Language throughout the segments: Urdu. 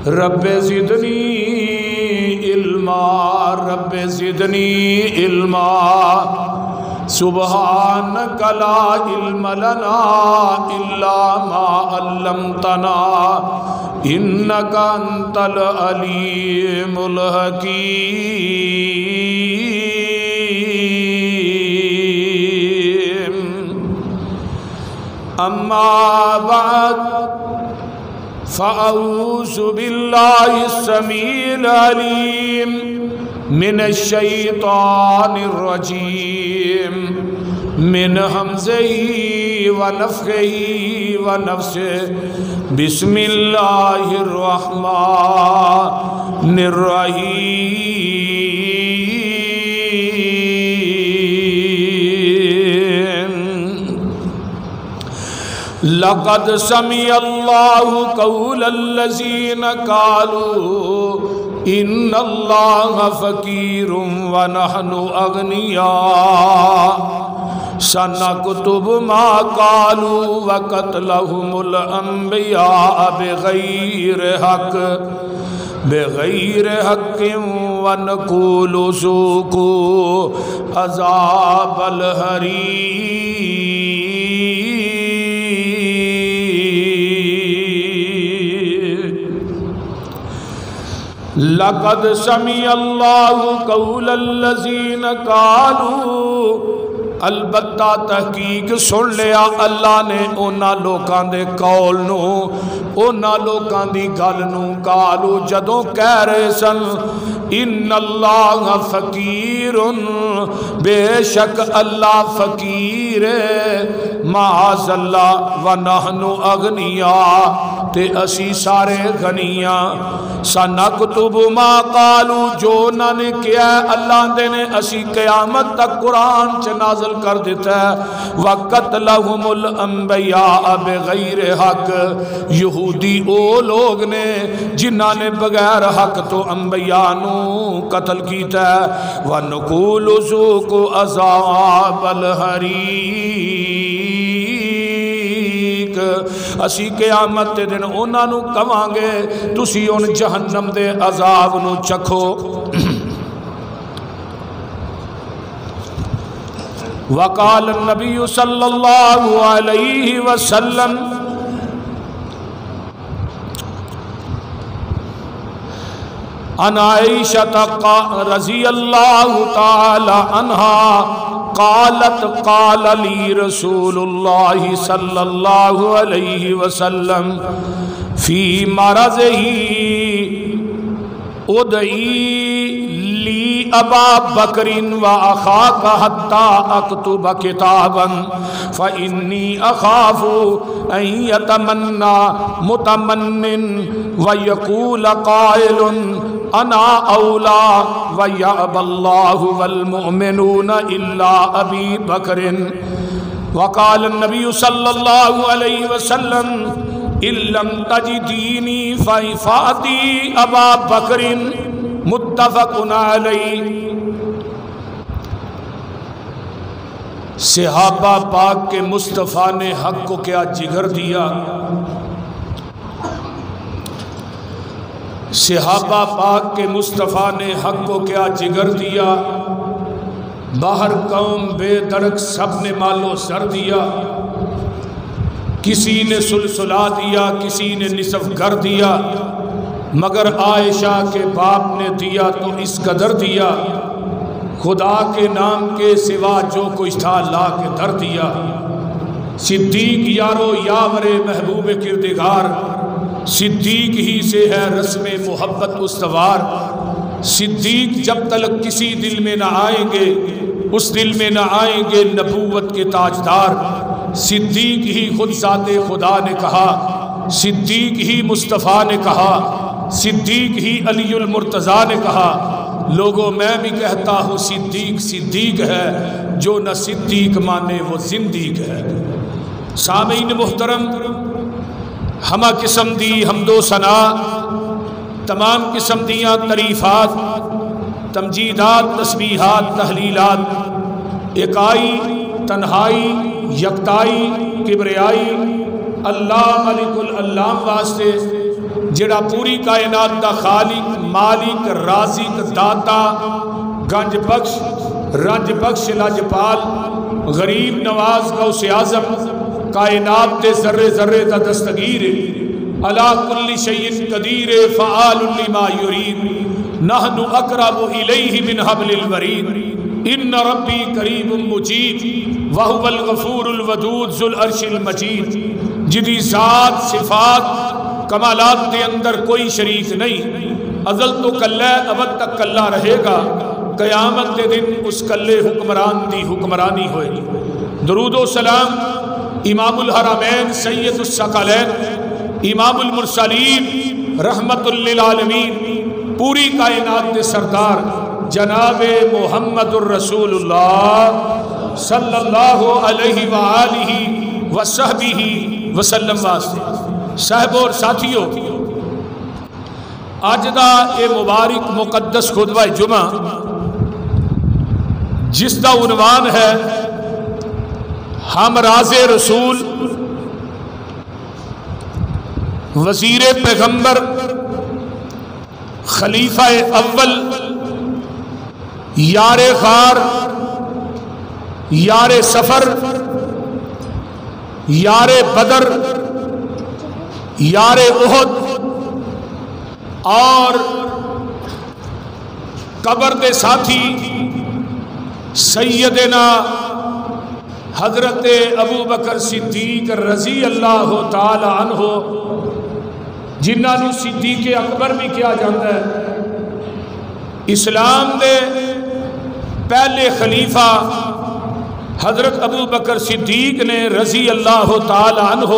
رب زدنی علما رب زدنی علما سبحانک لا علم لنا الا ما علمتنا انک انت العلیم الحکیم اما بعد فأعوذ بالله السميع العليم من الشيطان الرجيم من همزه ونفخه ونفسه بسم الله الرحمن الرحيم لقد سمع الله قول الذين قالوا ان الله فقير ونحن اغنياء سنكتب ما قالوا وقتلهم الانبياء بغير حق ونقول ذوقوا عذاب الحريق لقد سمع الله قول الذين قالوا البتہ تحقیق سن لیا اللہ نے اونا لوکاں دے قول نو اونا لوکاں دی گل نو قالو جدوں کہہ رہے سن ان اللہ فقیر بے شک اللہ فقیر معاذ اللہ ونحن اغنیاء تے اسی سارے غنیاں سنکتب ما قالو جو انہاں نے کیا اللہ دے نے اسی قیامت تک قرآن چ نازل کر دیتا ہے وَقَتْلَهُمُ الْأَنْبِيَاءَ بِغَيْرِ حق یہودی او لوگ نے جنہاں نے بغیر حق تو انبیاء نو قتل کیتا ہے وَنُقُولُ ذُوقُوا عَذَابَ الْحَرِيقِ اسی قیامت دے دن انہاں نو کہاں گے تسی ان جہنم دے عذاب نو چکھو وقال النبی صلی اللہ علیہ وسلم عن عائشہ رضی اللہ تعالی عنہا قالت قال لی رسول اللہ صلی اللہ علیہ وسلم فی مرضہی ادعی لی ابا بکر و اخاک حتی اکتب کتابا فإنی اخاف ان یتمنى متمن ویقول قائل انا اولا ویعب اللہ والمؤمنون الا ابی بکر وقال النبی صلی اللہ علیہ وسلم ان لم تجدینی فإفاتی ابا بکر متفق علیہ صحابہ پاک کے مصطفیٰ نے حق کو کیا جگر دیا صحابہ پاک کے مصطفیٰ نے حق کو کیا جگر دیا باہر قوم بے دڑک سب نے مال و سر دیا کسی نے سلسلہ دیا کسی نے نصف گھر دیا مگر عائشہ کے باپ نے دیا تو اس قدر دیا خدا کے نام کے سوا جو کچھ تھا لا کے در دیا صدیق یارو یاور محبوب کردگار صدیق ہی سے ہے رسم محبت استوار صدیق جب تک کسی دل میں نہ آئیں گے اس دل میں نہ آئیں گے نبوت کے تاجدار صدیق ہی خود ذات خدا نے کہا صدیق ہی مصطفیٰ نے کہا صدیق ہی علی المرتضیٰ نے کہا لوگوں میں بھی کہتا ہوں صدیق صدیق ہے جو نہ صدیق مانے وہ زندیق ہے سامعین محترم ہمہ قسم دی حمد و ثنا تمام قسم دیاں تعریفات تمجیدات تسبیحات تحلیلات اکائی تنہائی یکتائی کبریائی اللہ ملک العلام واسطے جڑا پوری کائنات دا خالق مالک رازق داتا گنج بخش رنج بخش لاجپال غریب نواز غوث اعظم کائنات دے ذرے ذرے دا دستگیر علی کل شیء قدیر فعال لما یرید نحن اقرب الیہ من حبل الورید ان ربی قریب مجید وہو الغفور الودود ذو العرش المجید جدی ذات صفات کمالات دے اندر کوئی شریک نہیں ازل تو کلہ ابد تک کلہ رہے گا قیامت دے دن اس کلے حکمران دی حکمرانی ہوئے گی درود و سلام امام الحرمین سید الثقلین امام المرسلین رحمت للعالمین پوری کائنات دے سردار جناب محمد الرسول اللہ صلی اللہ علیہ وآلہ وصحبہ وسلم واسطے صاحب اور ساتھیوں آج دا اے مبارک مقدس خطبہ جمعہ جس دا عنوان ہے ہم راز رسول وزیر پیغمبر خلیفہ اول یار غار یار سفر یار بدر یار احد اور قبر دے ساتھی سیدنا حضرت ابو بکر صدیق رضی اللہ تعالی عنہ جنہاں نو صدیق اکبر بھی کیا جاتا ہے اسلام دے پہلے خلیفہ حضرت ابو بکر صدیق نے رضی اللہ تعالی عنہ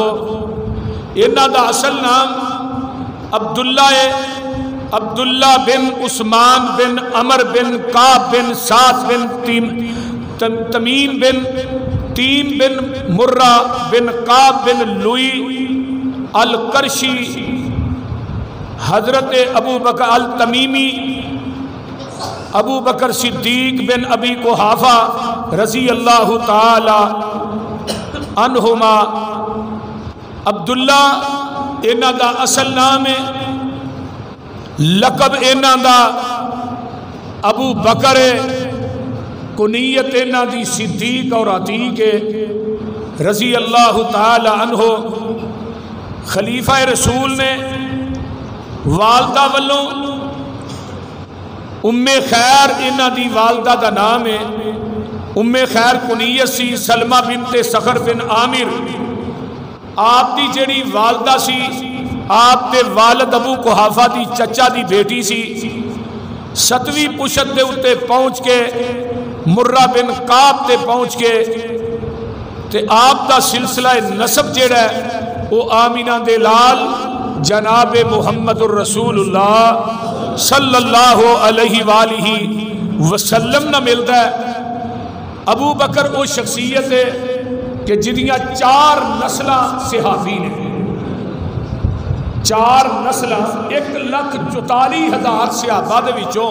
انہاں دا اصل نام عبداللہ بن عثمان بن عمر بن کعب بن سعد بن تمیم بن تیم بن مرہ بن کعب بن لوئی القرشی حضرت ابو بکر التمیمی ابو بکر صدیق بن ابی قحافہ رضی اللہ تعالی عنہما عبداللہ انہاں دا اصل نام ہے لقب انہاں دا ابو بکر کنیت انہاں دی صدیق اور عتیق رضی اللہ تعالی عنہ خلیفہ رسول نے والدہ والوں ام خیر انہاں دی والدہ دا نام ہے ام خیر کنیت سی سلمہ بنت صخر بن عامر آپ دی جڑی والدہ سی آپ دے والد ابو قحافہ دی چچا دی بیٹی سی 7ویں پشت دے اتے پہنچ کے مرہ بن کعب تے پہنچ کے تے آپ دا سلسلہ نسب جڑا ہے وہ آمینہ دے لال جناب محمد الرسول اللہ صلی اللہ علیہ وآلہ وسلم نہ ملتا ہے ابو بکر وہ شخصیت ہے کہ جنیاں 4 نسلہ صحابی نے 4 نسلہ 1,44,000 صحابہ دے وچوں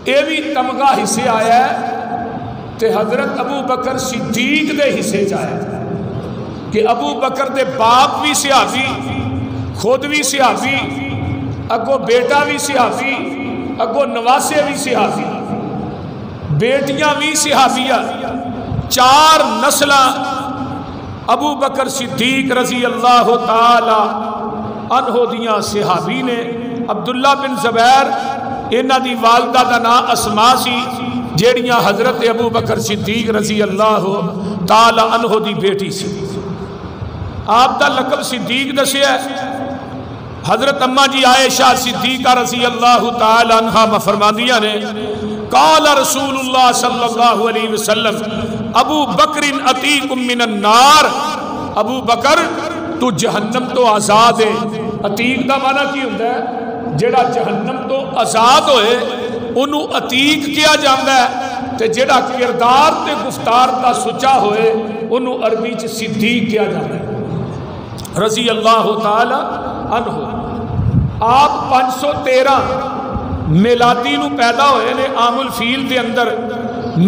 اے بھی تمغہ حصے آیا ہے تے حضرت ابو بکر صدیق دے حصے جایا کہ ابو بکر دے باپ بھی صحابی خود بھی صحابی اگو بیٹا بھی صحابی اگو نواسے بھی صحابی بیٹیاں بھی صحابیہ 4 نسلہ ابو بکر صدیق رضی اللہ تعالی عنہ دیاں صحابی نے عبداللہ بن زبیر انہاں دی والدہ دا نام اسماء سی جیڑیاں حضرت ابو بکر صدیق رضی اللہ تعالی عنہ دی بیٹی سی آپ دا لقب صدیق دسیا ہے حضرت اماں جی عائشہ صدیقہ رضی اللہ تعالی عنہ فرماندیاں نے قال رسول اللہ صلی اللہ علیہ وسلم ابو بکر عتیق من النار ابو بکر تو جہنم تو آزاد ہے عتیق دا معنی کی ہوتا ہے جڑا جہنم تو آزاد ہوئے انہوں عتیق کیا جاندہ ہے تے جڑا کردار تے گفتار دا سچا ہوئے انہوں عربی چ صدیق کیا جاندہ ہے رضی اللہ تعالی عنہ آپ 513 میلادی نو پیدا ہوئے نے عام الفیل دے اندر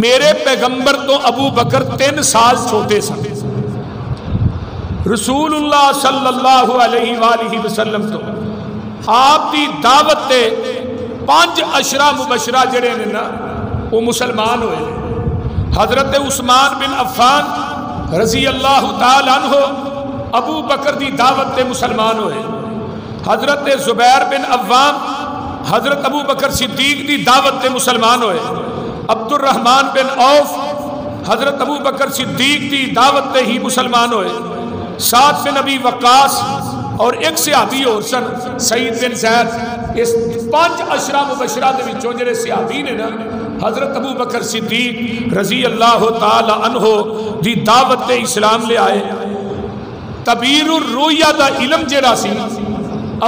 میرے پیغمبر تو ابو بکر 3 سال چھوٹے سن رسول اللہ صلی اللہ علیہ وآلہ وسلم تو آپ دی دعوت تے 5 اشرا مبشرہ جڑے نے نا وہ مسلمان ہوئے۔ حضرت عثمان بن عفان رضی اللہ تعالی عنہ ابو بکر دی دعوت تے مسلمان ہوئے۔ حضرت زبیر بن عوام حضرت ابو بکر صدیق دی دعوت تے مسلمان ہوئے۔ عبد الرحمن بن عوف حضرت ابو بکر صدیق دی دعوت تے ہی مسلمان ہوئے۔ سعد بن ابی وقاص اور ایک صحابی اور سن سعید بن زید، اس 5 اشرا مبشرہ دے وچوں جڑے صحابی نے نا حضرت ابو بکر صدیق رضی اللہ تعالی عنہ دی دعوت تے اسلام لے آئے۔ تعبیر الرؤیا دا علم جڑا سی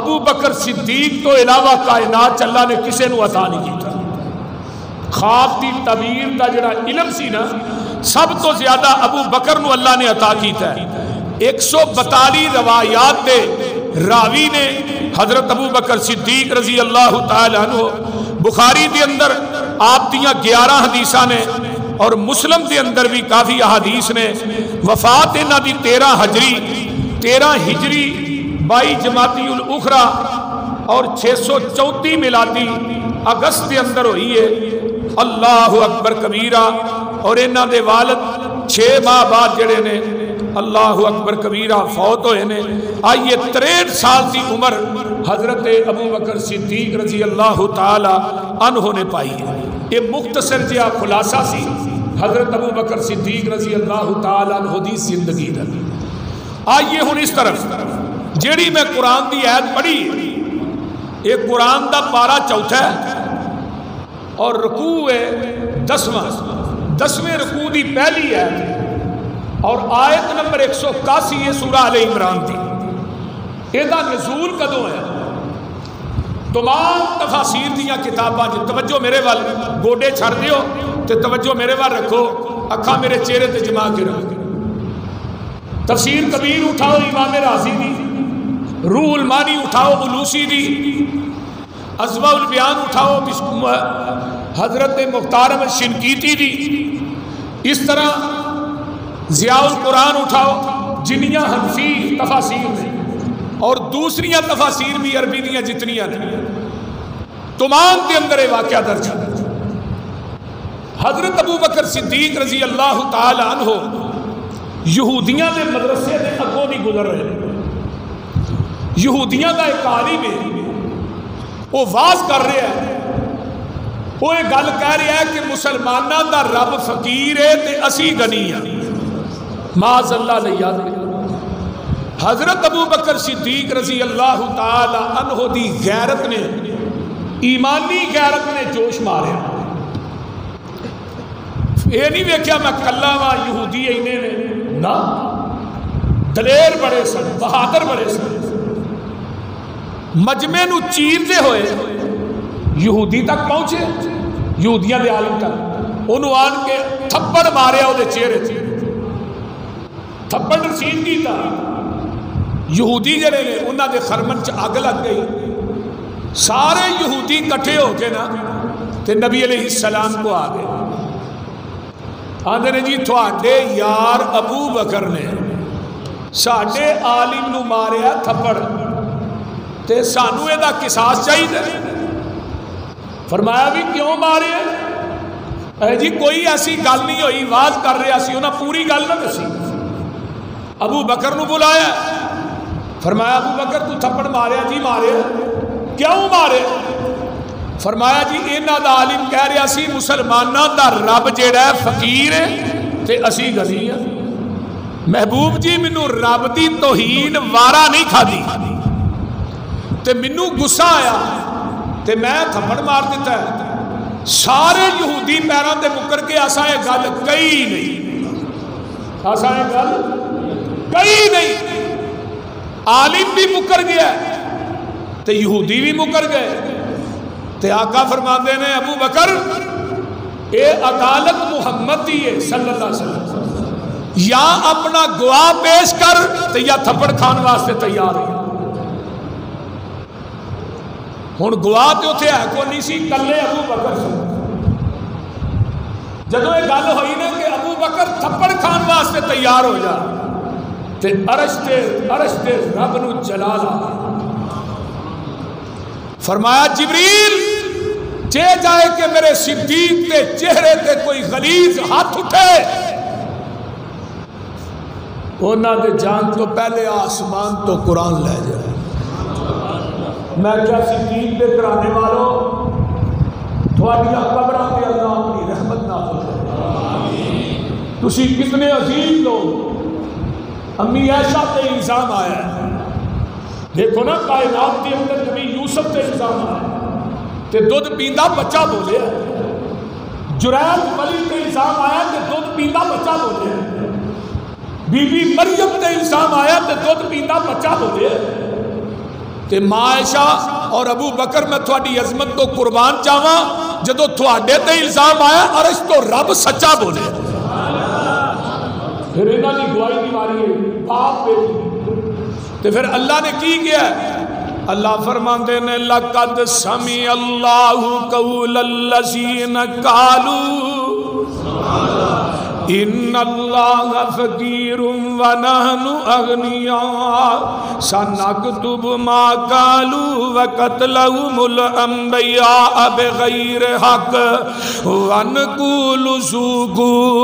ابو بکر صدیق تو علاوہ کائنات اللہ نے کسے نو عطا نہیں کیتا۔ خواب دی تعبیر دا جڑا علم سی نا سب تو زیادہ ابو بکر نو اللہ نے عطا کیتا ہے۔ 142 روایات دے راوی نے حضرت ابو بکر صدیق رضی اللہ تعالی عنہ۔ بخاری دے اندر آپ دیاں 11 حدیثاں نے اور مسلم دے اندر بھی کافی احادیث نے۔ وفات انہاں دی 13 ہجری 22 جمادی الاخرى اور 634 میلادی اگست دے اندر ہوئی ہے۔ اللہ اکبر کبیرہ۔ اور انہاں دے والد 6 ماہ بعد جڑے نے اللہ اکبر کبیرہ فوت ہوئے نے۔ آئیے 63 سال کی عمر حضرت ابو بکر صدیق رضی اللہ تعالی عنہ نے پائی ہے۔ یہ مختصر جہا خلاصہ سی حضرت ابو بکر صدیق رضی اللہ تعالی عنہ دی زندگی دا۔ آئیے ہن اس طرف جیڑی میں قرآن دی آیت پڑھی، ایک قرآن دا پارہ 4 ہے اور رکوع ہے 10ویں رکوع دی پہلی ہے اور آیت نمبر 181 یہ سورہ آل عمران تھی۔ یہ نزول کدوں ہے؟ تمام تفاسیر دیاں کتاباں جو توجہ میرے وال گوڈے چھڑ دیو تے توجہ میرے وال رکھو، اکھا میرے چہرے تے جما کے رکھو۔ تفسیر کبیر اٹھاؤ امام رازی دی، روح المانی اٹھاؤ علوسی دی، عذبہ البیان اٹھاؤ حضرت مختار احمد شنقیطی دی، اس طرح ضیاء القرآن اٹھاؤ جنیاں حنفی تفاسیر میں اور دوسریاں تفاسیر بھی عربی دیاں جتنیاں نے، تمام کے اندر یہ واقعہ درج ہے۔ حضرت ابو بکر صدیق رضی اللہ تعالی عنہ یہودیاں دے مدرسے دے اگوں نہیں گزر رہے۔ یہودیاں دا ایک عالم ہے، وہ واز کر رہا ہے، وہ ایک گل کہہ رہا ہے کہ مسلمانوں دا رب فقیر ہے تے اسی غنی ہیں، معاذ اللہ لیاد۔ حضرت ابو بکر صدیق رضی اللہ تعالی عنہ دی غیرت نے، ایمانی غیرت نے جوش ماریا۔ یہ نہیں ویکھیا میں کلا وا یہودی اینے نے، نا دلیر بڑے سن، بہادر بڑے سن۔ مجمع نو چیرتے ہوئے یہودی تک پہنچے، یہودیاں دے عالم تک، انہوں آن کے تھپڑ ماریا وہ چہرے سے، تھپڑ رسید کی تھا۔ یہودی جڑے نے انہاں دے خرمن چ اگ لگ گئی، سارے یہودی کٹھے ہو کے نا تے نبی علیہ السلام کو آ گئے، آندے نے جی تھوڑے یار ابو بکر نے ساڈے عالم نو ماریا تھپڑ تے سانو یہ قصاص چاہیے۔ فرمایا بھی کیوں مارے؟ اے جی کوئی ایسی گل نہیں ہوئی، واز کر رہا سی، انہاں پوری گل نہ دسی۔ ابو بکر نو بلایا، فرمایا ابو بکر تو تھپڑ ماریا؟ جی مارے۔ کیوں مارے؟ فرمایا جی انہاں دا عالم کہہ رہا سی مسلماناں دا رب جیڑا ہے فقیر ہے تے اسی غنی ہیں۔ محبوب جی مینوں رب دی توہین وارا نہیں کھادی تے مینوں غصہ آیا تے میں تھپڑ مار دیتا ہے۔ سارے یہودی پیروں تے مکر کے اساں یہ گل کئی نہیں، اساں یہ گل کئی نہیں۔ عالم بھی مکر گیا تے یہودی بھی مکر گئے تے آقا فرماندے نے ابو بکر اے عدالت محمد دی ہے صلی اللہ علیہ وسلم، یا اپنا گواہ پیش کر تے یا تھپڑ کھان واسطے تیار ہے۔ ہن گواہ تے اوتھے ہے کوئی نہیں سی، کلے ابو بکر سی۔ جدوں یہ گل ہوئی نا کہ ابو بکر تھپڑ کھان واسطے تیار ہو جا تے عرش تے رب نو جلال آ گیا۔ فرمایا جبریل جے جائے کہ میرے صدیق کے چہرے تے کوئی غلیظ ہاتھ اٹھے انہاں دے جان تو پہلے آسمان تو قرآن لے جائے۔ میں کیا صدیق دے کرانے والوں تھوڑی قبراں تے اللہ اپنی رحمت نازل کرے۔ تسی کتنے عظیم لوگ، امی عائشہ تے الزام آیا ہے، دیکھو نا کائنات کے اندر نبی یوسف تے الزام آیا تے دودھ پیندا بچہ بولیا، جرائد ولی تے الزام آیا تے دودھ پیندا بچہ بولیا، بی بی مریم تے الزام آیا تے دودھ پیندا بچہ بولیا، تے ماں عائشہ اور ابو بکر میں تھوڑی عظمت تو قربان چاہواں جدو تھوڑے تے الزام آیا عرش تو رب سچا بولے۔ پھر انہاں دی گواہی دی واری ہے باپ بیٹی تے پھر اللہ نے کی کیا ہے؟ اللہ فرماندے نے لقد سمع اللہ قول الذین قالوا ان اللہ فقیر ونحن اغنیاء سنکتب ما قالوا وقتلهم الانبیاء بغیر حق ونقول ذوقوا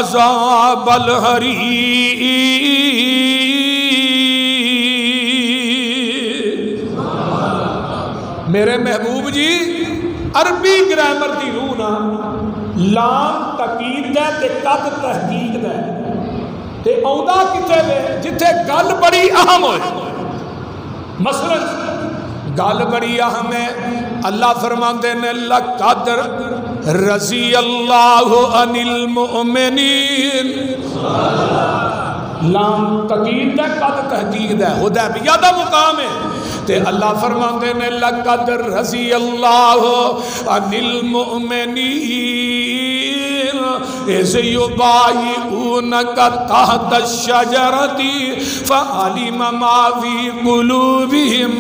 عذاب الحریق۔ میرے محبوب جی عربی گرامر دی روح نا لام تاکید ہے تے قد تحقیق ہے تے اوندا کتے وے جتھے گل بڑی اہم ہوئے، مثلا گل بڑی اہم ہے، اللہ فرماندے نے لقد رضی اللہ عن المؤمنین، لام تاکید ہے قد تحقیق ہے، حدیبیہ دا مقام ہے تے اللہ فرماندے نے لقد رضی اللہ عن المؤمنین اذ یبایعونک تحت الشجرۃ فعلم ما فی قلوبہم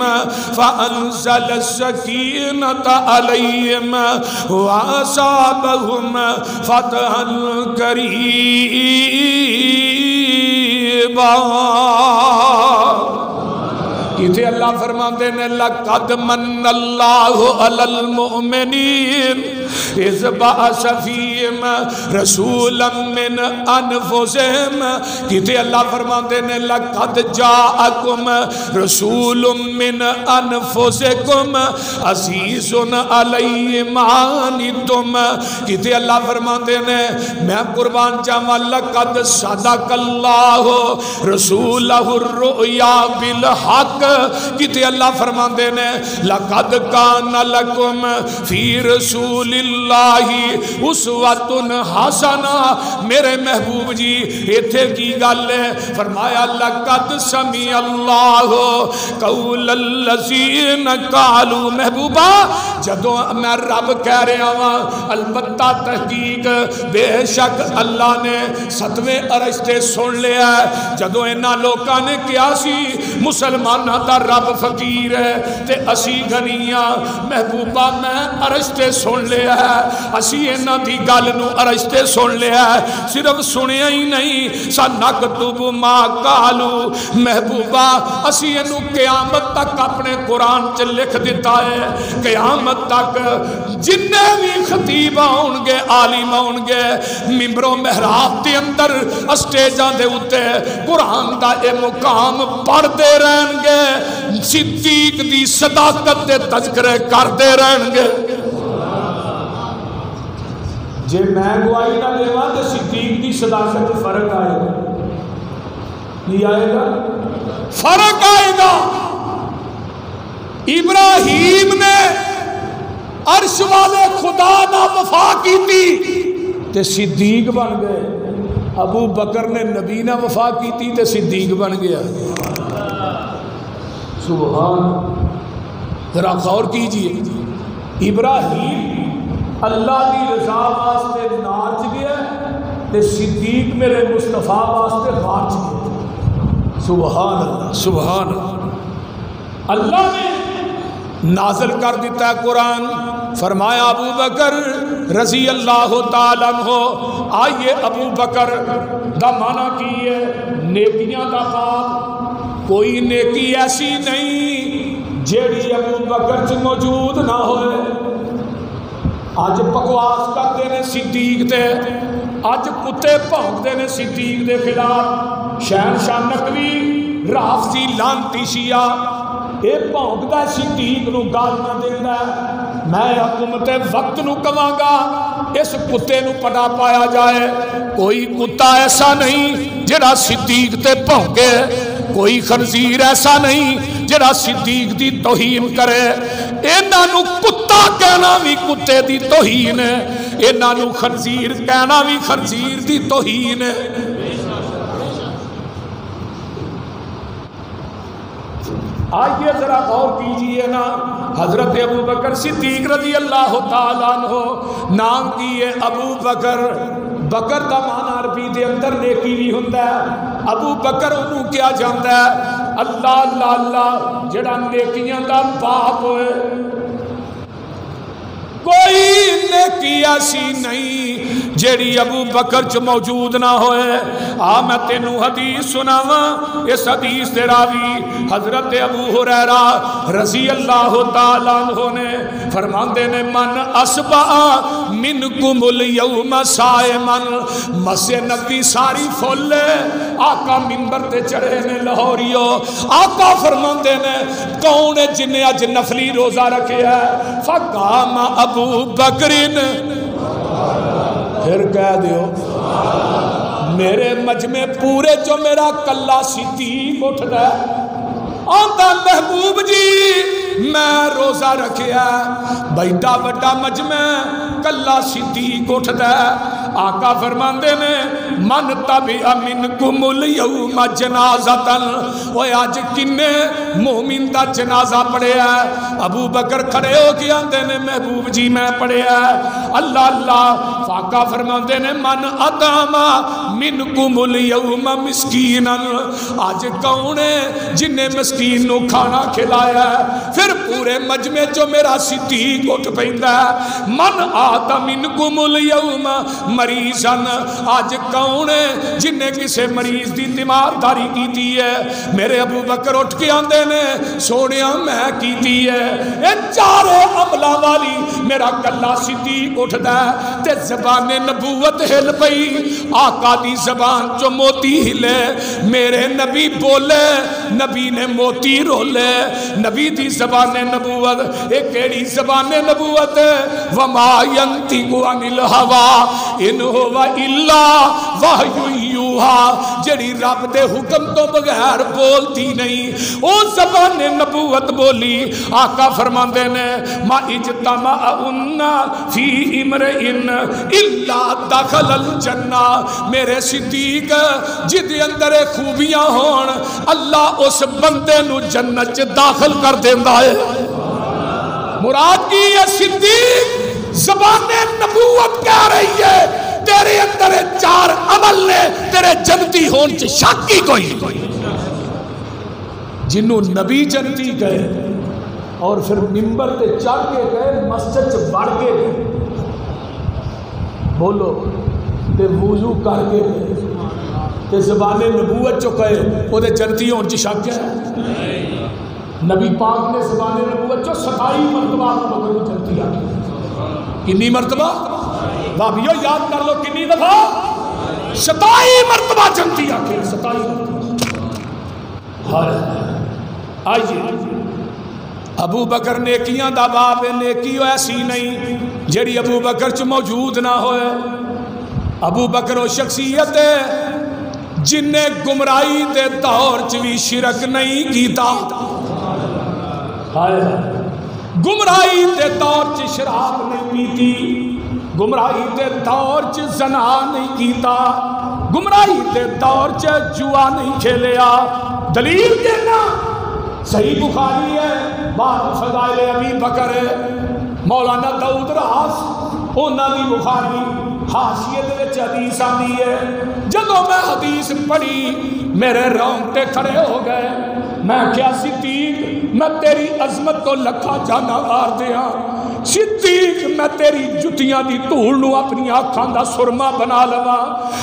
فانزل السکینۃ علیہم واصابہم فتحا قریبا۔ کیتے اللہ فرماندے نے لقد من اللہ علی المؤمنین اذ بعث فیہم رسولا من انفسہم، کیتے اللہ فرماندے نے لقد جاءکم رسول من انفسکم عزیز علیہ ما عنتم، کیتے اللہ فرماندے نے میں قربان جاواں لقد صدق اللہ رسولہ الرؤیا بالحق، کیتے اللہ فرماندے نے لقد کان لکم فی رسول اللہ اسوۃ حسنہ۔ میرے محبوب جی ایتھے کی گل ہے، فرمایا لقد سمع اللہ قول الذین قالوا۔ محبوبہ جدو میں رب کہہ رہا ہوں البتہ تحقیق بے شک اللہ نے ستویں عرش تے سن لیا ہے، جدو انہاں لوکاں نے کیا سی مسلمانہ دا رب فقیر ہے تے اسی گھنیاں، محبوبہ میں عرش تے سن لیا ہے، اسی انہاں دی گل نو عرش تے سن لیا ہے، صرف سنیا ہی نہیں سنکتب ما قالوا۔ محبوبہ اسی انہوں قیامت تک اپنے قرآن چ لکھ دیتا ہے، قیامت تک جننے بھی خطیب آؤں گے عالم آؤں گے ممبر و محراب دے اندر اسٹیجاں دے اتے قرآن دا اے مقام پڑھ دے رہن گے، صدیق دی صداقت دے تذکرے کر دے رہن گے۔ جے میں گواہی نہ دیواں تے صدیق دی صداقت فرق آئے گا، نہیں آئے گا؟ فرق آئے گا۔ ابراہیم نے عرش والے خدا نہ وفا کی تھی تے صدیق بن گئے، ابو بکر نے نبی نہ وفا کی تھی تے صدیق بن گیا۔ سبحان، ذرا غور کیجئے، ابراہیم اللہ کی رضا واسطے ناچ گیا تے صدیق میرے مصطفیٰ واسطے ناچ گیا۔ سبحان اللہ، سبحان اللہ۔ اللہ نے نازل کر دیتا ہے قرآن، فرمایا ابو بکر رضی اللہ تعالیٰ عنہ، آئیے ابو بکر دا معنی کی ہے نیکیاں دا باب، کوئی نیکی ایسی نہیں جیڑی ابو بکر چ موجود نہ ہوئے۔ اج بکواس کرتے نے صدیق تے، اج کتے بھونکتے نے صدیق دے خلاف، شہنشاہ نقوی رافضی لانتی شیعہ اے بھونکدا ہے صدیق نو گالیاں دیندا ہے۔ میں حکومت وقت نو کہاں گا اس کتے نو پڑا پایا جائے، کوئی کتا ایسا نہیں جڑا صدیق تے بھونکے، کوئی خنزیر ایسا نہیں جڑا صدیق دی توہین کرے۔ انہاں نو کتا کہنا بھی کتے دی توہین ہے، انہاں نو خنزیر کہنا بھی خنزیر دی توہین ہے۔ آئیے ذرا غور کیجئے نا، حضرت ابو بکر صدیق رضی اللہ تعالیٰ عنہ نام کی ہے ابو بکر۔ بکر دا معنی عربی دے اندر نیکی بھی ہوندا ہے، ابو بکر انہوں کیا جاندا ہے اللہ اللہ اللہ جڑا نیکیاں دا باپ ہوئے۔ کوئی نیکی ایسی نہیں جیڑی ابو بکر چ موجود نہ ہوئے۔ میں تینوں حدیث سناواں، اس حدیث دے راوی حضرت ابو ہریرہ رضی اللہ تعالیٰ عنہ نے فرماندے نے من اصبح منکم الیوم صائما، مسجد نبوی ساری فل آقا منبر تے چڑھے نے لاہوریو، آقا فرماندے نے کون ہے جن نے اج نفلی روزہ رکھے ہے؟ فقام ابو بکرین، پھر کہہ دیو میرے مجمع پورے جو میرا کلا صدیق اٹھ گیا، آندا محبوب جی میں روزہ رکھیا، بیٹا بڑا مجمع کلا صدیق اٹھ گیا۔ آقا فرماندے نے من تبع منکم الیوم جنازتن، وہ آج کنے مومن دا جنازہ پڑھیا ہے؟ ابو بکر کھڑے ہو کے آندے نے محبوب جی میں پڑھیا ہے۔ اللہ اللہ، آقا فرماندے نے من اطعم منکم الیوم مسکینا، آج کون ہے جن نے مسکین نو کھانا کھلایا ہے؟ پھر پورے مجمع جو میرا صدیق اٹھ پیندا ہے۔ من آتا منکم الیوم مریضن، آج کون ہے جن نے کسے مریض دی تیمارداری کیتی ہے؟ میرے ابو بکر اٹھ کے آندے نے سونیا میں کیتی ہے۔ اے چاروں عملہ والی میرا کلا صدیق اٹھ دا تے زبان نبوت ہل پئی، آقا دی زبان جو موتی ہلے، میرے نبی بولے نبی نے موتی رولے۔ نبی دی زبان نبوت ایک ایڑی زبان نبوت ہے، وما ينطق عن الهوى ان هو الا وحی یوحی، جڑی رب دے حکم تو بغیر بولتی نہیں، او زبان نبوت بولی۔ آقا فرماندے نے ما اجتمع فی امرئ الا دخل الجنہ، میرے صدیق جدے اندر خوبیاں ہون اللہ اس بندے نو جنت داخل کر دیندا ہے۔ مراد کی یہ صدیق زبان نبوت کہہ رہی ہے تیرے اندر چار عمل نے تیرے جنتی ہون سے شک کی کوئی جنہوں نبی جنتی گئے اور پھر منبر تے چڑھ کے گئے، مسجد سے بڑھ کے گئے، بولو تے وضو کر کے گئے تے زبان نبوت جو کہے وہ دے جنتی ہون سے شک ہے؟ نبی پاک نے زبان نبوت جو 27 مرتبہ مگر جنتی آتی، کنی مرتبہ؟ بابیو یاد کر لو کنی دفعہ؟ 27 مرتبہ جنتی آتی، 27 مرتبہ۔ آئیے ابو بکر نیکیاں دا باب ہے، نیکی ایسی نہیں جڑی ابو بکر چ موجود نہ ہوئے۔ ابو بکر وہ شخصیت ہے جن نے گمراہی دے دور چ بھی شرک نہیں کیتا، گمراہی دے دور چ شراب نہیں پیتی، گمراہی دے دور چ زنا نہیں کیتا، گمراہی دے دور چ جوا نہیں کھیلیا۔ دلیل دینا صحیح بخاری ہے، باب فضائل ابی بکر ہے، مولانا داؤد راس انہاں دی بخاری حاشیے دے وچ حدیث آندی ہے۔ جدوں میں حدیث پڑھی میرے رونگٹے کھڑے ہو گئے، میں کیا صدیق میں تیری عظمت تو لکھا جانا مار دیاں، صدیق میں تیری جتیاں دی دھول نو اپنی آنکھاں دا سرما بنا لواں،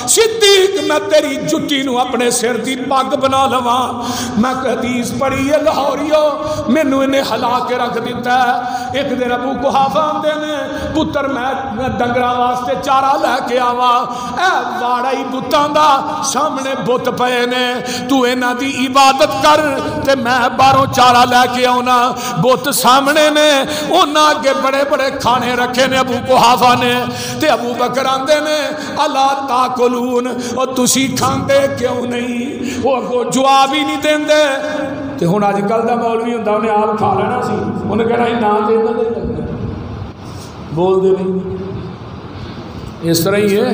صدیق میں تیری جتی نو اپنے سر دی پگ بنا لواں۔ میں حدیث پڑھی ہے لاہوریو، مینوں انہیں ہلا کے رکھ دیتا ہے۔ ایک دن ابو قحافہ آندے نے پتر میں ڈنگراں واسطے چارہ لے کے آواں، اے واڑا ہی بتاں دا سامنے بت پئے نے، تو انہاں دی عبادت کر تے میں باہروں چارہ لے کے آنا۔ بت سامنے نے، انہاں اگے بڑے بڑے کھانے رکھے نے ابو قحافہ نے، تے ابو بکر آندے نے الا تاکلون، اور تسی کھاندے کیوں نہیں؟ وہ جواب ہی نہیں دیندے۔ تے ہن اج کل دا مولوی ہوندا انہیں آپ کھا لینا سی، انہیں کہنا ہی نہ دینا نہیں لگنا، بول دے نہیں۔ اس طرح ہی ہے۔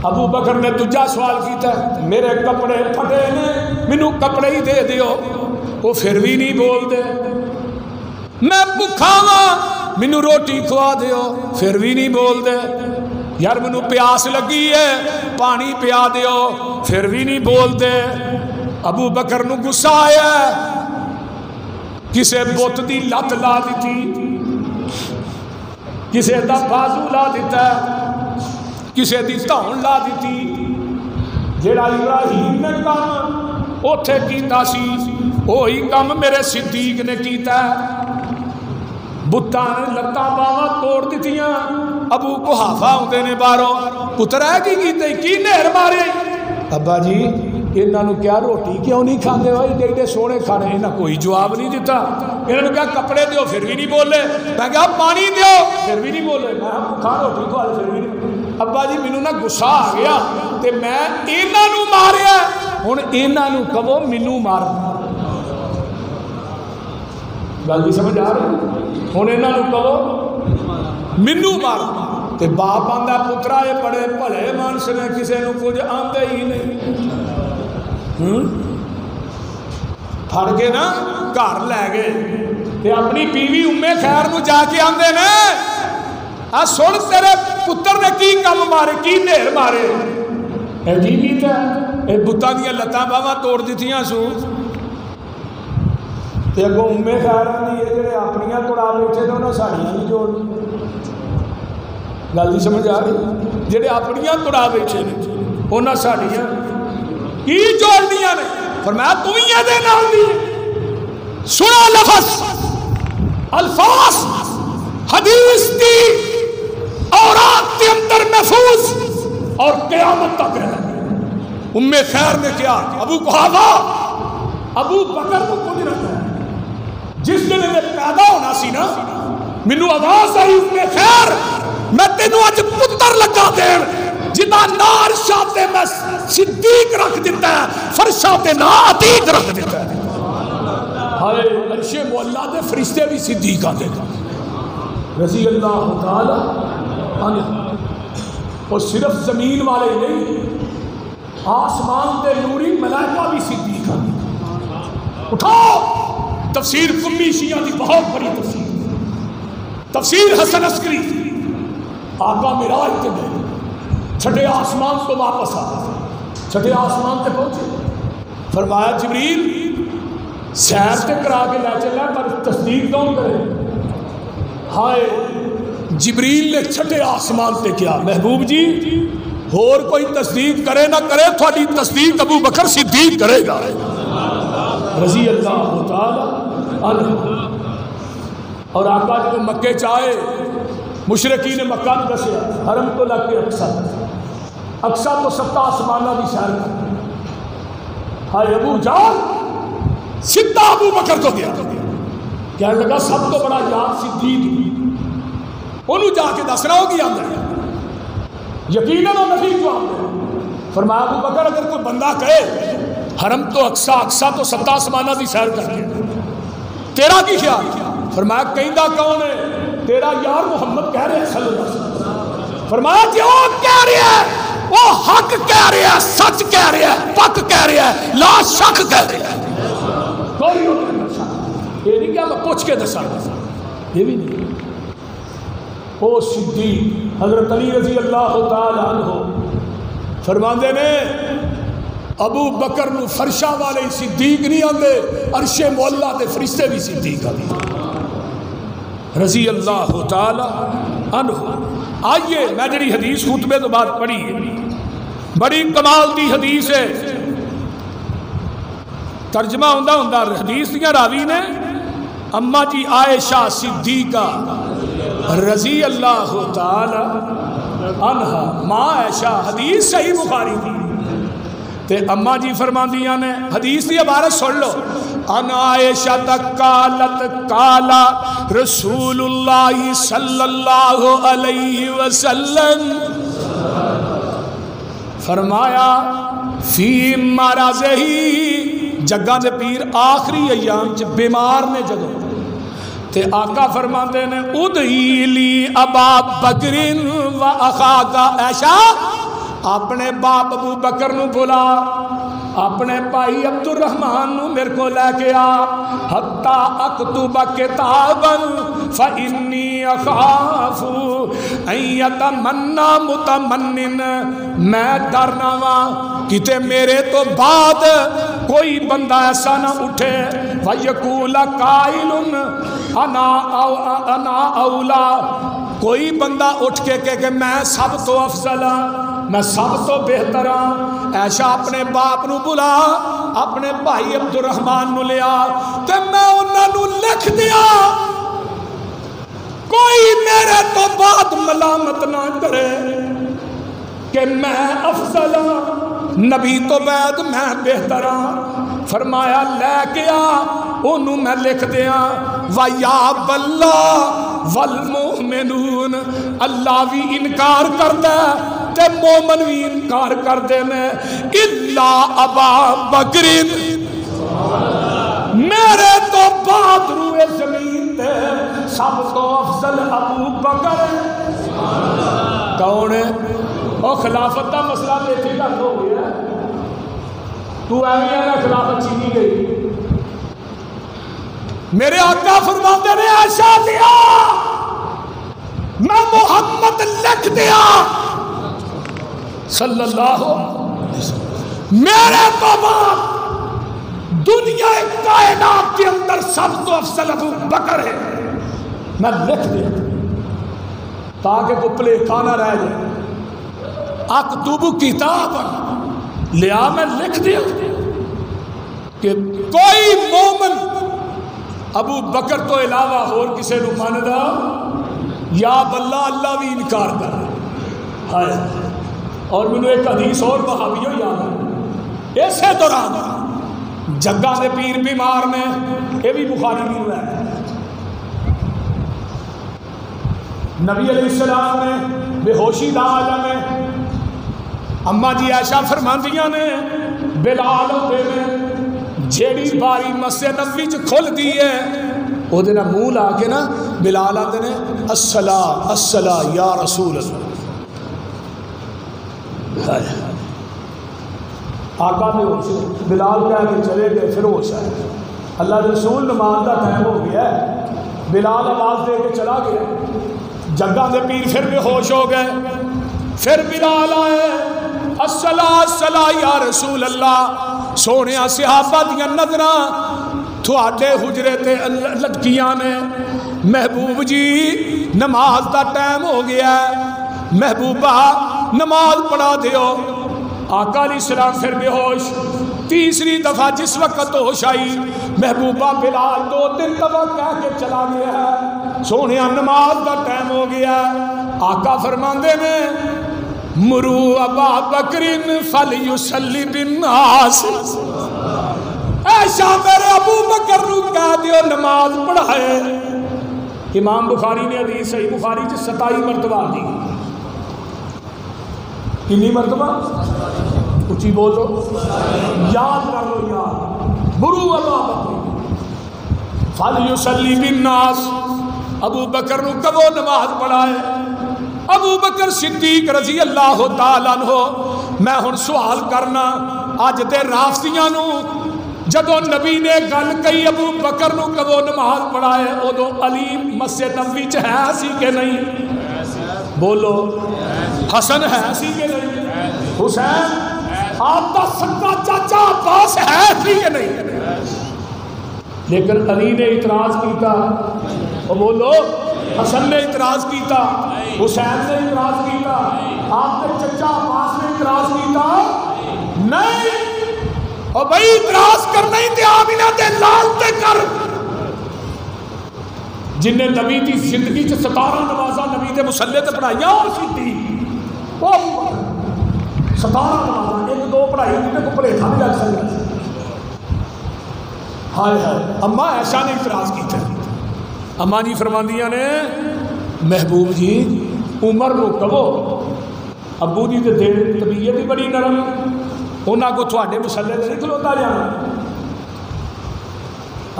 ابو بکر نے دوجا سوال کیتا ہے، میرے کپڑے پھٹے نے، مینوں کپڑے ہی دے دیو۔ وہ پھر بھی نہیں بول دے۔ میں بھکھا ہاں، مینوں روٹی کھوا دیو، پھر بھی نہیں بول دے۔ یار مینوں پیاس لگی ہے، پانی پیا دیو، پھر بھی نہیں بول دے۔ ابو بکر نو غصہ آیا، کسے بت دی لت لا دیتی، کسے دا بازو لا دیتا، کسے دی دھون لا دیتی۔ جیڑا ابراہیم نے کام اوتھے کیتا سی، وہی کام میرے صدیق نے کیتا ہے۔ بتاں نے لتاں باواں توڑ دیتیاں۔ ابو قحافہ ہوندے نے باہروں، پتر ہے کی کیتے کی نہر مارے؟ ابا جی انہاں نو کیا روٹی کیوں نہیں کھاندے ہو؟ ایڈے ایڈے سونے کھانے، انہاں کوئی جواب نہیں دیتا۔ انہاں نو کیا کپڑے دیو، پھر بھی نہیں بولے۔ میں کہا پانی دیو، پھر بھی نہیں بولے۔ میں کھا روٹی کھا لے، پھر بھی نہیں۔ ابا جی مینوں نہ غصہ آ گیا تے میں انہاں نو ماریا، ہن انہاں نو کہو مینوں مار۔ گل دی سمجھ آ رہی؟ ہن انہاں نو کہو مینوں مار۔ تے باپ آندا پترا یہ بڑے بھلے مانس نے، کسے نو کچھ آندے ہی نہیں۔ پھڑ کے نا گھر لے گئے تے اپنی بیوی ام خیر نو جا کے آندے نے، آ سن تیرے پتر نے کی کم مارے، کی نہر مارے۔ اے جی کیتا اے بتاں دیاں لتاں باواں توڑ دتیاں سو۔ تے اگوں ام خیر دی اے جڑے اپنیاں توڑا بیٹھے نے انہاں ساڈیاں نہیں جوڑنی۔ گل نہیں سمجھ آ رہی؟ جڑے اپنیاں توڑا بیٹھے نے انہاں ساڈیاں کی جوڑنیاں نے؟ فرمایا تو ہی دے نال دی۔ سنا لفظ الفاظ حدیث دی اورات کے اندر محفوظ اور قیامت تک رہے۔ ام خیر نے کیا؟ ابو قحافہ ابو بکر کو کچھ رکھا ہے۔ جس دن میں پیدا ہونا سی نا، مینوں آواز آئی ام خیر میں تینوں اج پتر لگا دین، جدا نار شاتے میں صدیق رکھ دیتا ہے، فرشاتے نا عتیق رکھ دیتا ہے۔ ہائے عرش مولا دے فرشتے بھی صدیق آتے گا رضی اللہ تعالی عنہ۔ اور صرف زمین والے نہیں، آسمان دے نوری ملائکہ بھی صدیق آتے۔ اٹھاؤ تفسیر کمی شیعہ دی بہت بڑی تفسیر حسن عسکری، آقا معراج تے گئے، چھٹے آسمان کو واپس آ، چھٹے آسمان تے پہنچے، فرمایا جبریل سیر تے کرا کے لے چلا پر تصدیق کون کرے؟ ہائے جبریل نے چھٹے آسمان تے کیا، محبوب جی اور کوئی تصدیق کرے نہ کرے تھوڑی تصدیق ابو بکر صدیق کرے گا رضی اللہ تعالی عنہ۔ اور آقا جب مکے چاہے مشرقین مکہ نے دسیا حرم تو لگ کے اقصا تو 7 آسمانہ بھی سیر کر۔ ہائے ابو جان سیدھا ابو بکر کو گیا، کہنے لگا سب تو بڑا یاد صدیق، انہوں جا کے دسنا ہوگی اندر یقیناً وہ نبی کو آمدے۔ فرمایا ابو بکر اگر کوئی بندہ کہے حرم تو اقصا تو 7 آسمانہ بھی سیر کر کے، تیرا کی خیال؟ فرمایا کہندہ کون ہے؟ تیرا یار محمد کہہ رہے ہیں صلی اللہ علیہ وسلم۔ فرمایا جو کہہ رہے ہیں وہ حق کہہ رہے ہیں، سچ کہہ رہے ہیں، پک کہہ رہے ہیں، لا شک کہہ رہے ہیں۔ کوئی یہ نہیں کیا میں پوچھ کے دسا، یہ بھی نہیں۔ او صدیق حضرت علی رضی اللہ تعالی عنہ فرماندے نے ابو بکر نو فرشاں والے صدیق نہیں آندے، عرش مولا تے فرشتے بھی صدیق آندے رضی اللہ تعالی عنہ۔ آئیے میں جڑی حدیث خطبے تو بعد پڑھی ہے، بڑی کمال دی حدیث ہے، ترجمہ ہوندا حدیث دیاں راوی نے اماں جی عائشہ صدیقہ رضی اللہ تعالی عنہا، ماں عائشہ، حدیث صحیح بخاری دی تے اماں جی فرماندیاں نے، حدیث دی عبارت سن لو، ان عائشہ قالت قال رسول اللہ صلی اللہ علیہ وسلم، فرمایا فی مرضہی، جگہ دے پیر آخری ایام چ بیمار نے جدوں تے آقا فرماندے نے ادعی لی ابا بکر و اخاک عائشہ، اپنے باپ ابو بکر نو بلا، اپنے بھائی عبد الرحمن نو میرے کو لے کے آ، حتی اکتب کتابا فانی اخاف ان یتمنی متمنن، میں ڈرنا وا کتے میرے تو بعد کوئی بندہ ایسا نہ اٹھے ویقول قائل انا اولا، کوئی بندہ اٹھ کے کہ میں سب تو افضل ہاں، میں سب تو بہتر ہاں۔ ایشا اپنے باپ نو بلا، اپنے بھائی عبد الرحمن نو لیا تے میں انہاں نو لکھ دیا کوئی میرے تو بعد ملامت نہ کرے کہ میں افضل ہاں، نبی تو بعد میں بہتر ہاں۔ فرمایا لے کے آ، انہوں میں لکھ دیا وَيَا بَاللَّهِ وَالْمُؤْمِنُونَ، اللہ بھی انکار کرتا ہے تے مومن بھی انکار کر دے میں، اِلَّا ابا بکر، میرے تو بعد روئے زمین تے سب تو افضل ابو بکر کون ہے؟ اور خلافت کا مسئلہ دیکھے گا ہو گیا، تو ایویں ہے خلافت چھینی گئی۔ میرے آقا فرماتے نے عائشہ دیا، میں محمد لکھ دیا صلی اللہ علیہ وسلم، میرے تو بعد دنیا کائنات کے اندر سب تو افضل ابو بکر ہے، میں لکھ دیا تاکہ کوئی پلیٹا نہ رہ جائے۔ اکتب کتاب، لیا میں لکھ دیا کہ کوئی مومن ابو بکر تو علاوہ اور کسے نو ماندا یا بلّہ، اللہ بھی انکار کر ہائے۔ اور میں نے ایک حدیث اور وہابیوں یاد ہے، ایسے دوران جگہ دے پیر بیمار نے، یہ بھی بخاری نہیں ہوا ہے، نبی علیہ السلام نے بے ہوشی دا عالم ہے، اماں جی عائشہ فرماندیاں نے بلال ہوتے نے جیڑی باری مسجد نبوی چ کھل دی ہے او دے نال منہ لا کے نا بلال آتے نے الصلاۃ الصلاۃ یا رسول اللہ، آقا میں ہوش، بلال کہہ کے چلے گئے، پھر ہوش آئے، اللہ رسول نماز کا ٹائم ہو گیا ہے، بلال آواز دے کے چلا گیا، جگہ دے پیر پھر بے ہوش ہو گئے، پھر بلال آئے الصلاۃ الصلاۃ یا رسول اللہ، سونے صحابہ دیاں نظراں تھوڑے حجرے تے لٹکیاں نے، محبوب جی نماز دا ٹائم ہو گیا ہے، محبوبہ نماز پڑھا دیو۔ آقا علیہ السلام پھر بے ہوش، تیسری دفعہ جس وقت ہوش آئی، محبوبہ بلال 2-3 دفعہ کہہ کے چلا گیا ہے سونے نماز دا ٹائم ہو گیا ہے۔ آقا فرماندے نے مرو ابا بکر فلیصلی بالناس، ایشا میرے ابو بکر نو کہہ دیو نماز پڑھائے۔ امام بخاری نے حدیث صحیح بخاری 27 مرتبہ دی، کتنی مرتبہ؟ اچھی بولو، یاد کر لو، یاد، مرو ابا بکر فلیصلی بالناس، ابو بکر نو کبو نماز پڑھائے۔ ابو بکر صدیق رضی اللہ تعالیٰ عنہ، میں ہن سوال کرنا اج دے رافضیاں نو، جدو نبی نے گل کئی ابو بکر نو کبو نماز پڑھائے، ادو علی مسجد نبوی چ ہے سی کہ نہیں؟ بولو، حسن ہے سی کہ نہیں؟ حسین آپ کا سکا چاچا عباس ہے تھی کہ نہیں؟ لیکن علی نے اعتراض کیتا، اور وہ لوگ حسن نے اعتراض کیتا، حسین نے اعتراض کیتا، آپ کے چچا عباس نے اعتراض کیتا نہیں، اور بھائی اعتراض کرنا ہی تے آمینہ تے لال تے کر، جن نے نبی دی زندگی چ 17 نمازاں نبی دے مصلی تے پڑھائیاں، اور سیدھی وہ 17 نمازاں ایک دو پڑھائی جن کو بھلیکھا نہیں لگ سکتا۔ ہائے ہائے، اماں عائشہ نے اعتراض کیتا، اماں جی فرماندیاں نے محبوب جی عمر نو کہو، ابو جی تے طبیعت بھی بڑی نرم، انہاں کو تھوڑے مصلی تے نہیں کھلوتا جانا،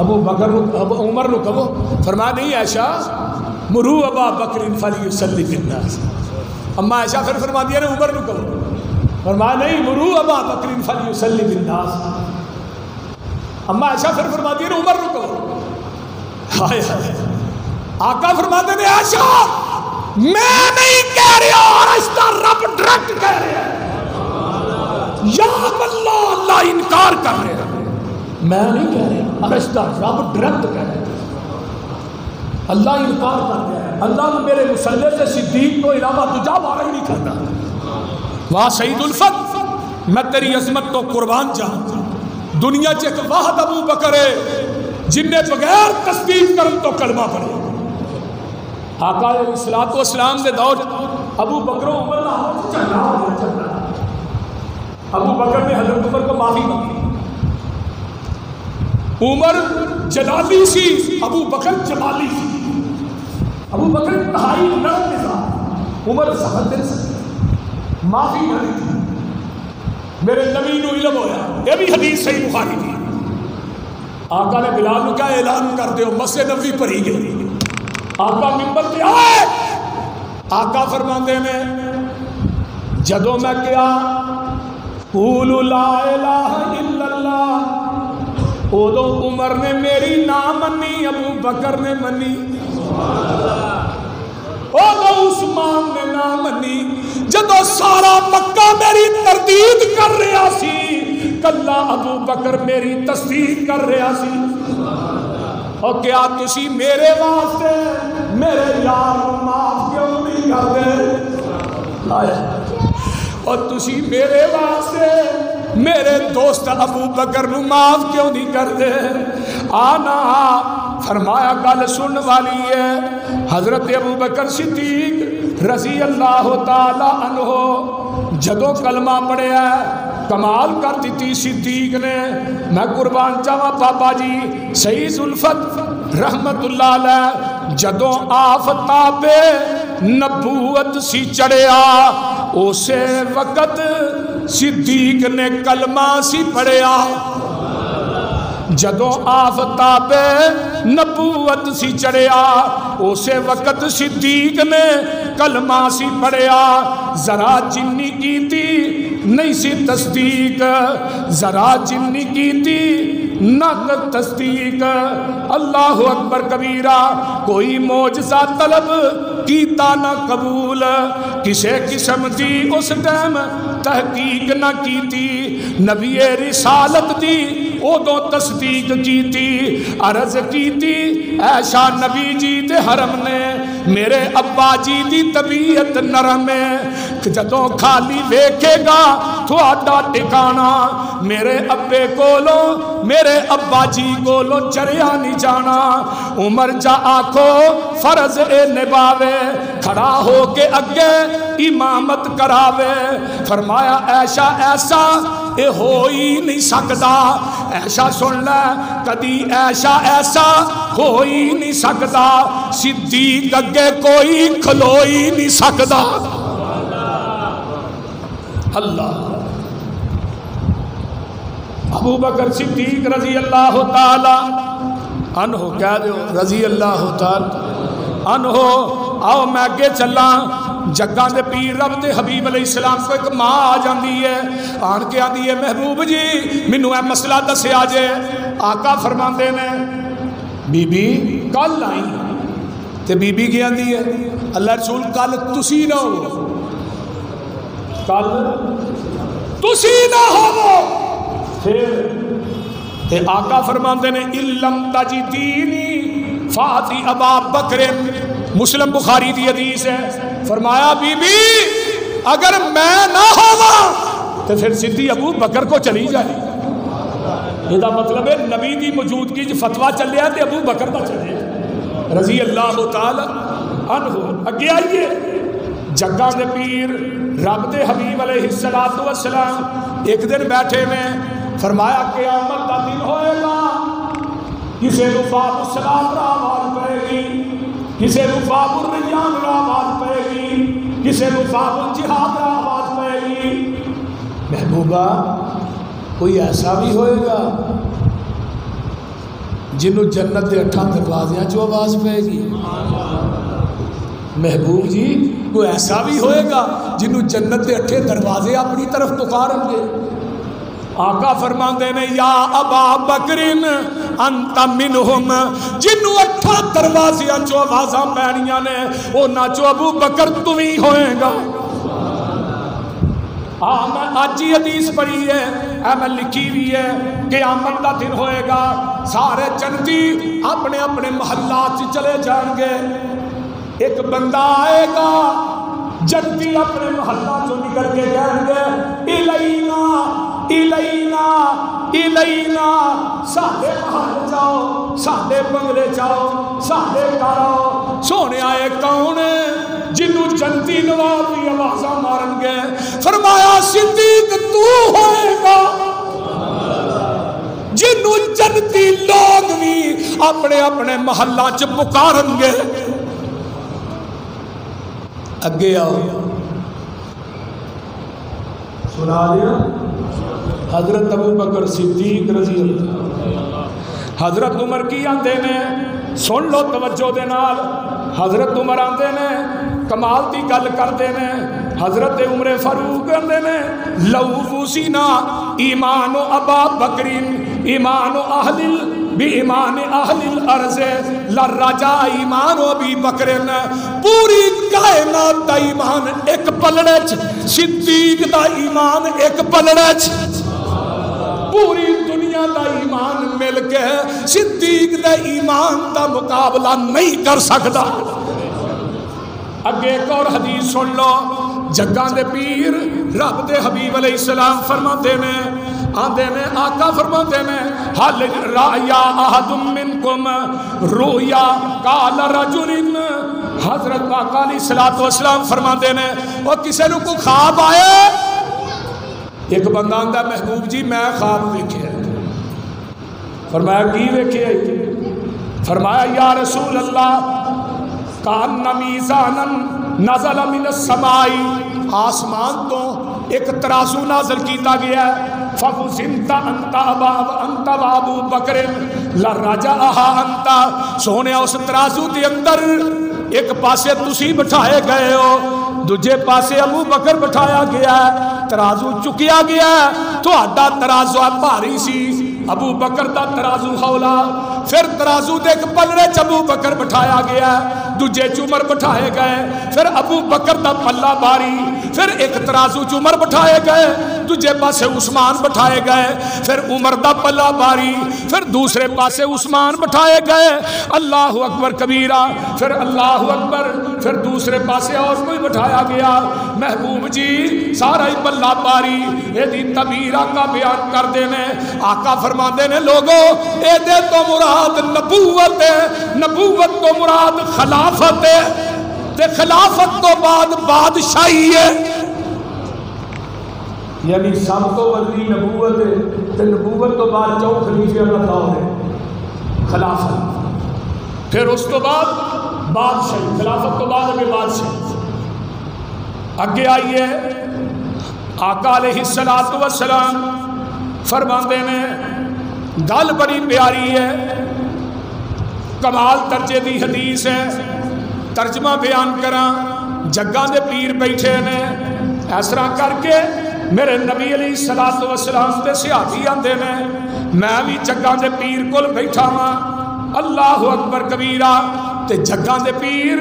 ابو بکر عمر نو کہو۔ فرمایا نہیں عائشہ مرو ابا بکر فلیصلی فی الناس، اما عائشہ پھر فرماتی ہے نے عمر نو کہو، فرمایا نہیں مرو ابا بکر فلیصلی فی الناس، اما عائشہ پھر فرماتی ہے نے عمر نو کہو۔ ہائے ہائے، آقا فرماتے ہیں عائشہ میں نہیں کہہ رہا، رشتہ رب ڈائریکٹ کہہ رہے ہیں، یا اللہ اللہ انکار کر رہے ہیں، میں نہیں کہہ رہا، رشتہ رب ڈائریکٹ کہہ رہے ہیں، اللہ انکار کر رہے ہیں، اللہ نے میرے مصلی سے صدیق کو علاوہ دوجا وارا ہی نہیں کرتا۔ واہ سعید الفت، میں تیری عظمت تو قربان جاؤں، دنیا چ ایک واحد ابو بکر ہے جن نے بغیر تصدیق کرن تو کلمہ پڑھے۔ آقا علیہ الصلوۃ والسلام دے دور ابو بکر و عمر نہ چلا ابو بکر نے حضرت عمر کو معافی مانگی، عمر جلالی سی، ابو بکر جمالی سی، ابو بکر انتہائی نرم مزاج، عمر سخت دل سے معافی نہ دی، میرے نبی نو علم ہویا، یہ بھی حدیث صحیح بخاری تھی، آقا نے بلال نو کیا اعلان کر دیو، مسجد نبوی پڑھی گئی، آقا منبر پہ آئے، آقا فرماندے میں جدو میں کیا قولوا لا الہ الا اللہ، ادو عمر نے میری نہ منی، ابو بکر نے منی، ادو عثمان نے نہ منی، جدو سارا مکہ میری تردید کر رہا سی، کلا ابو بکر میری تصدیق کر رہا سی، اور کیا تسی میرے واسطے میرے یار معاف کیوں نہیں کرتے، اور تسی میرے واسطے میرے دوست ابو بکر نو معاف کیوں نہیں کرتے۔ آنا فرمایا گل سن والی ہے، حضرت ابو بکر صدیق رضی اللہ تعالی عنہ جدو کلمہ پڑھیا کمال کر دیتی صدیق نے، میں قربان جاواں بابا جی سعید الفت رحمت اللہ علیہ جدو آفتاب نبوت سی چڑھیا اسے وقت صدیق نے کلمہ سی پڑھیا، جدو آفتاب نبوت سی چڑھیا اسے وقت صدیق نے کلمہ سی پڑھیا، ذرا جنی کی تھی نہیں سی تصدیق، ذرا جنی کی تھی نہ تصدیق، اللہ اکبر کبیرہ، کوئی معجزہ طلب کیتا نہ قبول، کسے قسم دی اس ٹائم تحقیق نہ کیتی، نبی رسالت دی ادو تصدیق کیتی، عرض کیتی ایشا نبی جی دے حرم نے میرے ابا جی دی طبیعت نرم ہے، جدوں خالی ویکھے گا تھوڑا ٹکانا، میرے ابے کولو میرے ابا جی کولو چریا نہیں جانا، عمر جا آکھو فرض اے نباوے، کھڑا ہو کے اگے امامت کراوے، فرمایا ایشا ایسا اے ہو ہی نہیں سکتا، ایشا سن لے کدی ایشا ایسا ہو ہی نہیں سکتا، صدیق اگے کوئی کھلو ہی نہیں سکتا، اللہ۔ ابو بکر صدیق رضی اللہ تعالی عنہ کہہ دو رضی اللہ تعالی عنہ، آؤ میں اگے چلا، جگہ دے پیر رب دے حبیب علیہ السلام کو ایک ماں آ جاندی ہے، آن کے آندی ہے محبوب جی مینوں اے مسئلہ دسیا جے، آقا فرماندے نے بی بی کل آئی، تے بی بی کی آندی ہے اللہ رسول کل تسی نہ ہو، کل تسی نہ ہو پھر آقا فرماندے نے اِلَّمْ تَجِدِينِي فَاتِ ابا بکر، مسلم بخاری دی حدیث ہے، فرمایا بی بی اگر میں نہ ہوا تو پھر سیدھی ابو بکر کو چلی جائے. یہ مطلب ہے نبی دی موجودگی جو فتویٰ چلے تے ابو بکر دا چلے رضی اللہ تعالی عنہ. اگے آئیے جگہ دے پیر رب دے حبیب علیہ السلام ایک دن بیٹھے میں فرمایا قیامت دا دن ہوئے گا، کسے نو باب الصلاۃ را آواز پڑے گی، کسے نو باب الریان را آواز پڑے گی، کسے نو باب الجہاد را آواز پڑے گی. محبوبہ کوئی ایسا بھی ہوئے گا جنہوں جنت دے 8 دروازیاں جو آواز پائے گی؟ محبوب جی کوئی ایسا بھی ہوئے گا جنہوں جنت دے 8 دروازے اپنی طرف پکارن گے. آقا فرماندے نے یا ابا بکرن انت منہم، جنہوں 8 دروازیاں جو آوازاں پینیاں نے اونا جو ابو بکر تمہیں ہوئے گا. میں آج ہی حدیث پڑھی ہے، میں لکھی بھی ہے، قیامت کا دن ہوئے گا، سارے جنتی اپنے اپنے محلات چلے جائیں گے. ایک بندہ آئے گا جنتی اپنے محلات سے نکل کے جائیں گے الینا الینا الینا، ساڈے محل جاؤ، ساڈے بنگلے جاؤ، ساڈے گھر آؤ. سونے آئے کون جنوں جنتی نواب کی آوازاں مارن گے؟ فرمایا صدیق تو ہوئے گا جنوں جنتی لوگ بھی اپنے اپنے محلہ چ پکارن گے. اگے آؤ سنا لیا حضرت ابو بکر صدیق رضی اللہ، حضرت عمر کی آندے نے سن لو توجہ دے نال، حضرت عمر آندے نے کمال دی گل کردے نے، حضرت عمر فاروق آندے نے لو موسینا ایمان ابا بکرین ایمان اہل بی ایمان اہل الارض لرجا ایمان ابی بکرین. پوری کائنات دا ایمان ایک پلڑے چ، صدیق دا ایمان ایک پلڑے چ، پوری دنیا دا ایمان مل کے صدیق دا ایمان دا مقابلہ نہیں کر سکتا. اگے ایک اور حدیث سن لو، جگاں دے پیر رب دے حبیب علیہ السلام فرماتے نے آندے نے آقا فرماتے نے حل رأیا احد منکم رویا قال رجل، حضرت آقا علیہ السلام فرماتے نے وہ کسے نو کو خواب آئے؟ ایک بندہ آندہ محبوب جی میں خواب دیکھے. فرمایا کی دیکھے؟ فرمایا یا رسول اللہ کان میزانن نزل من السمائی، آسمان تو ایک ترازو نازل کیتا گیا ہے، فَفُزِنْتَ أَنْتَ وَابُو بَكْرٍ لَرَّجَعَهَا أَنْتَ. سونے اس ترازو دے اندر ایک پاسے تسی بٹھائے گئے ہو، دوجے پاسے ابو بکر بٹھایا گیا ہے، ترازو چکیا گیا ہے، تو آڈا ترازو بھاری سی، ابو بکر دا ترازو خولا. پھر ترازو دے ایک پلڑے چ ابو بکر بٹھایا گیا ہے، دوجے چمر بٹھائے گئے، پھر ابو بکر دا پلہ باری. پھر ایک ترازو چمر بٹھائے گئے، دوجے پاسے عثمان بٹھائے گئے، پھر عمر دا پلہ باری. پھر دوسرے پاسے عثمان بٹھائے گئے، اللہ اکبر کبیرہ، پھر اللہ اکبر، پھر دوسرے پاسے اور کوئی بٹھایا گیا. محبوب جی سارا ہی پلہ باری. اے دی تبیرہ کا بیان کر دینے آقا فرما دینے لوگوں اے دے تو مراد نبوت ہے، نبوت تو مراد خلافت ہے، تے خلافت تو بعد بادشاہی ہے. یعنی سب تو ولی نبوت ہے، تے نبوت تو بعد جو خلیفہ اللہ دور ہے خلافت، پھر اس تو بعد بادشاہی، خلافت تو بعد میں بادشاہی. اگے آئیے آقا علیہ السلام فرماندے نے گل بڑی پیاری ہے، کمال درجے دی حدیث ہے، ترجمہ بیان کراں. جگاں دے پیر بیٹھے نے اس طرح کر کے میرے نبی علیہ السلام دے صحابی آندے نے میں بھی جگاں دے پیر کول بیٹھا ہاں. اللہ اکبر کبیرہ. تے جگاں دے پیر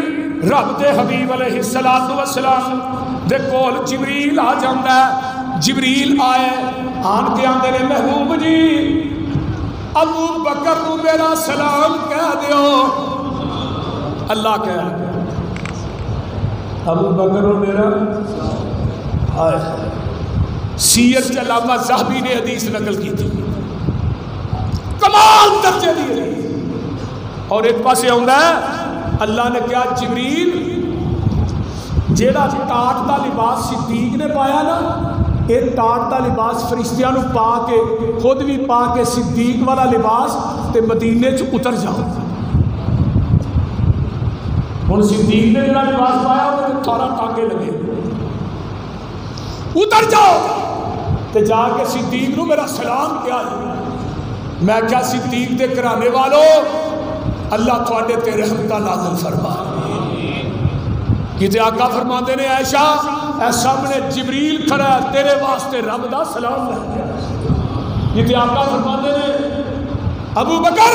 رب دے حبیب علیہ السلام دے کول جبریل آ جاندا ہے. جبریل آئے آن کے آندے نے محبوب جی ابو بکر کو میرا سلام کہہ دیو. اللہ کہہ ابو بکر کو میرا سیرت علامہ ذہبی نے حدیث نقل کی تھی کمال درجے دی حدیث. اور ایک پاسے آندا ہے اللہ نے کیا جبریل جیڑا ٹاٹ دا لباس صدیق نے پایا نا یہ ٹاٹ دا لباس فرشتیاں نو پا کے خود بھی پا کے صدیق والا لباس تے مدینے چ اتر جاؤ. ہن صدیق نے جڑا لباس پایا وہ تھوڑا ٹانکے لگے اتر جاؤ تے جا کے صدیق نو میرا سلام کیا ہے. میں کیا صدیق دے کرانے والوں اللہ تھوڑے تے رحمتہ نازل فرما. کتے آقا فرماتے نے عائشہ اے سامنے جبریل کھڑا ہے تیرے واسطے رب دا سلام لے گیا. کتے آقا فرماتے نے ابو بکر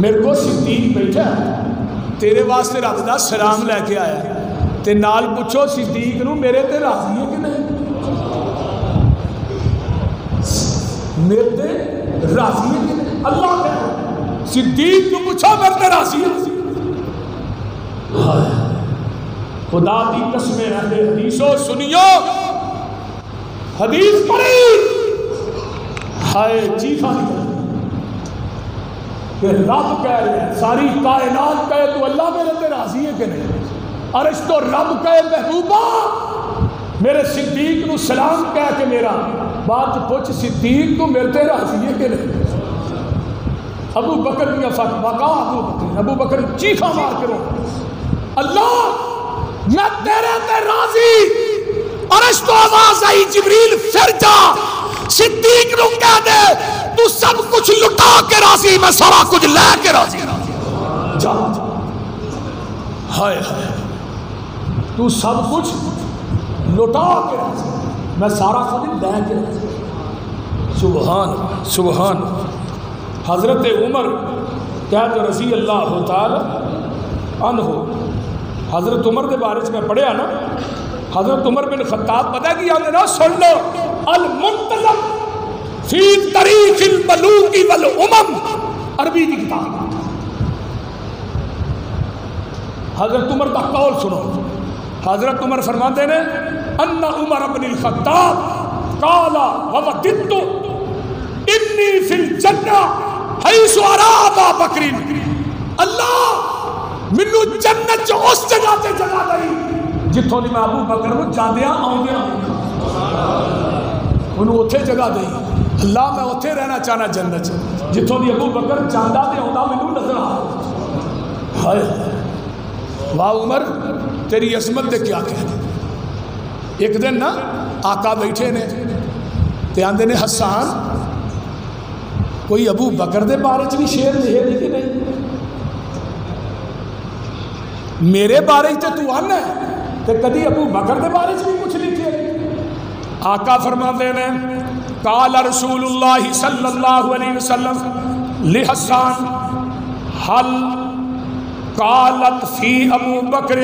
میرے کو صدیق بیٹھا ہے تیرے واسطے رب دا سلام لے کے آیا تے نال پوچھو صدیق نو میرے تے راضی ہے کہ نہیں میرے تے راضی ہے کہ نہیں. اللہ کہہ صدیق نو پوچھو میرے تے راضی ہے. خدا دی قسمیں اہل حدیثو سنیو حدیث پڑھی ہائے چیخا کہ رب کہہ رہے ہیں ساری کائنات کہے تو اللہ میرے تے راضی ہے کہ نہیں. عرش تو رب کہے محبوبہ میرے صدیق نو سلام کہہ کے میرا بات پوچھ صدیق کو میرے تے راضی ہے کہ نہیں. ابو بکر کی وقا ابو بکر چیخا مار کے رو اللہ میں تیرے تے راضی. عرش تو آواز آئی جبریل پھر جا صدیق نو کہہ دے تو سب کچھ لٹا کے راضی میں سارا کچھ لے کے راضی. جا ہائے ہائے تو سب کچھ لٹا کے راضی میں سارا کچھ لے کے راضی. سبحان سبحان. حضرت عمر کہتے رضی اللہ تعالی عنہ حضرت عمر دے بارے میں پڑھیا نا حضرت عمر بن خطاب پتہ کیا نا سن لو المنتظم فی تاریخ الملوک والامم عربی کی کتاب. حضرت عمر کا قول سنو. حضرت عمر فرماتے ہیں ان عمر بن الخطاب قال ووددت انی فی الجنہ حیث ارى ابا بکر. اللہ مینوں جنت چ اس جگہ تے جگہ دئی جتھوں میں ابو بکر نوں جاندیاں آوندیاں انہوں اوتھے جگہ دئی. اللہ میں اوتھے رہنا چاہنا جنت چ جتھوں دی ابو بکر جاندا تے آوندا مینوں نظر آ. ہائے واہ عمر تیری عظمت دے کیا کہنے. ایک دن نا آقا بیٹھے نے تے آندے نے حسان کوئی ابو بکر دے بارے چ بھی شعر لکھے دی کہ نہیں میرے بارے تے تو آنا ہے تے کدی ابو بکر دے بارے چ بھی کچھ لکھے. آقا فرماتے ہیں قال رسول اللہ صلی اللہ علیہ وسلم لحسان حل قالت فی ابو بکر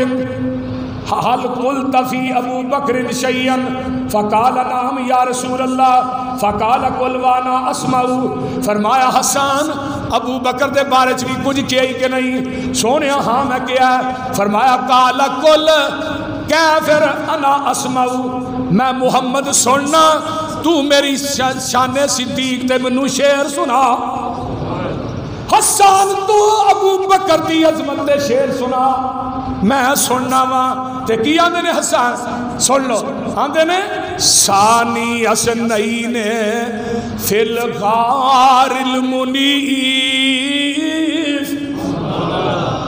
حل قلت فی ابو بکر شیئا فقال نعم یا رسول اللہ فقال قل وانا اسمع. فرمایا حسان ابو بکر دے بارے چ بھی کچھ کیا ہی کہ نہیں. سونے ہاں میں کیا ہے. فرمایا قال قل کیا پھر انا اسمع میں محمد سننا تو میری شان صدیق تے منو شعر سنا. حسان تو ابو بکر دی عظمت دے شعر سنا میں سننا وا تے کی آندے نے حسان سن لو آندے نے ثانی اسنین فی الغار المنیف.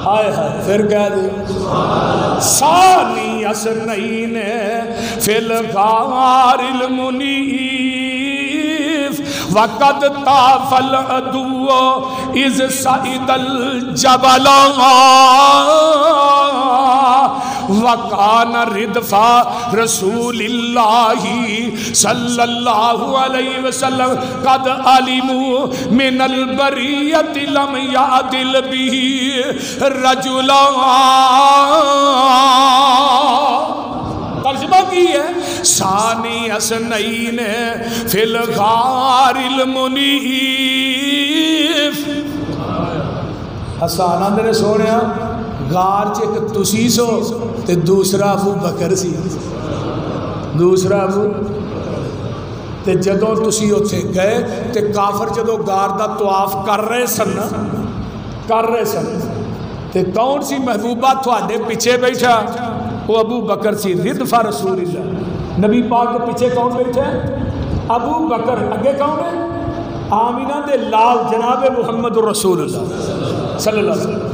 ہائے ہائے پھر کہہ دے ثانی اسنین فی الغار المنیف وقد طاف العدو اذ صعد الجبل وکان ردف رسول اللہ صلی اللہ علیہ وسلم قد علموا من البریت لم یعدل به رجلا. ترجمہ کی ہے ثانی اسنین فی الغار المنیف. حسان آندے نے سونیا غار چ ایک تسی سو تے دوسرا ابو بکر سی. دوسرا ابو تے جدوں تسی اوتھے گئے تے کافر جدوں غار دا طواف کر رہے سن تے کون سی محبوبہ تھوڑے پیچھے بیٹھا؟ وہ ابو بکر سی ردف رسول اللہ. نبی پاک کے پیچھے کون بیٹھا ہے؟ ابو بکر. اگے کون ہے؟ آمینہ دے لال جناب محمد رسول اللہ صلی اللہ علیہ وسلم.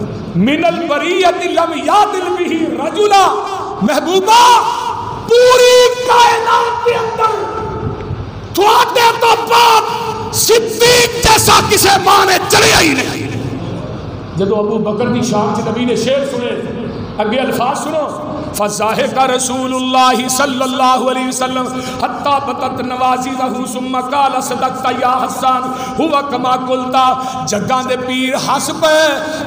من البریت لم یادل به رجلا. محبوبہ پوری کائنات کے اندر تھوڑے تو بعد صدیق جیسا کسے ماں نے چلے ہی نہیں. جدو ابو بکر کی شان سے نبی نے شعر سنے اگے الفاظ سنو. فضاحک رسول اللہ صلی اللہ علیہ وسلم حتی بطت نوازیزہ ثم قال صدقت یا حسان ہوا کما قلتا. جگاں دے پیر ہس پے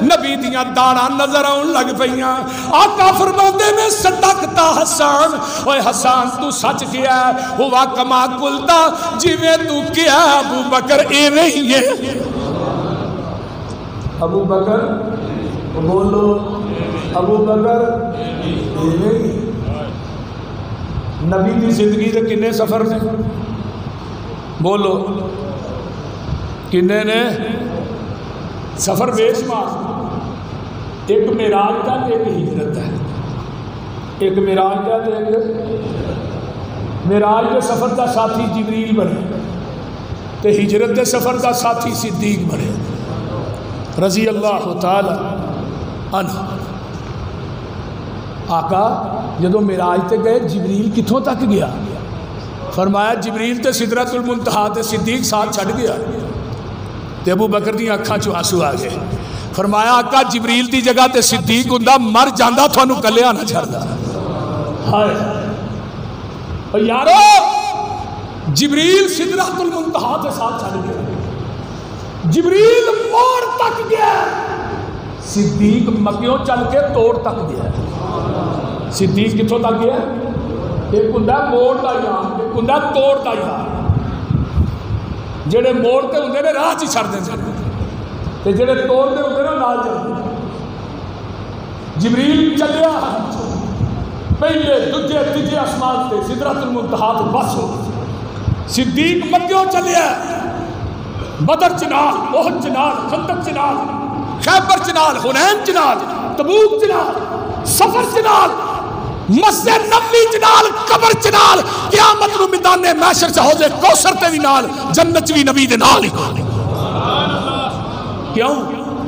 نبی دیاں داڑاں نظر آن لگ پیاں. آقا فرماندے نے صدقت حسان. اوے حسان تو سچ کیا ہوا کما قلتا جویں تو کیا ابو بکر ایویں ہی ہے. ابو بکر بولو ابو بکر نبی کی زندگی کے کنے سفر نے بولو کنے نے سفر بے شمار. ایک معراج کا ایک ہجرت ہے. ایک معراج کا ایک معراج کے سفر کا ساتھی جبریل بنے تے ہجرت کے سفر کا ساتھی صدیق بنے رضی اللہ تعالی عنہ. آقا جدو معراج تے گئے جبریل کتھوں تک گیا؟ فرمایا جبریل تے سدرۃ المنتہا تے صدیق ساتھ چھڑ گیا. تے ابو بکر دی اکھاں چوں آنسو آ گئے. فرمایا آقا جبریل دی جگہ تے صدیق ہوندا مر جاندا تھانوں کلیا نہ چھڑدا. ہائے او یارو جبریل سدرۃ المنتہا تے ساتھ چھڑ گیا. جبریل موڑ تک گیا. صدیق مکیوں چل کے توڑ تک گیا. صدیق کتھوں تک گیا؟ ایک ہوندا موڑ دا یار ایک ہوندا توڑ دا یار. جڑے موڑ تے ہوندے نے راہ چ چھڑ دیندے تے جڑے توڑ دے ہوندے نے نال چلدے. جبریل چلیا پہلے دوجے تیجے آسمان تے سدرۃ المنتہا تے بس ہو. صدیق مکیوں چلیا بدر چنال احد چنال خندق چنال خیبر چنال حنین چنال تبوک چنال سفر چنال مسجد نبوی چنال قبر چنال قیامت نو میدان محشر چ حوض کوثر تے وی نال جنت وی نبی دے نال ہی. کیوں؟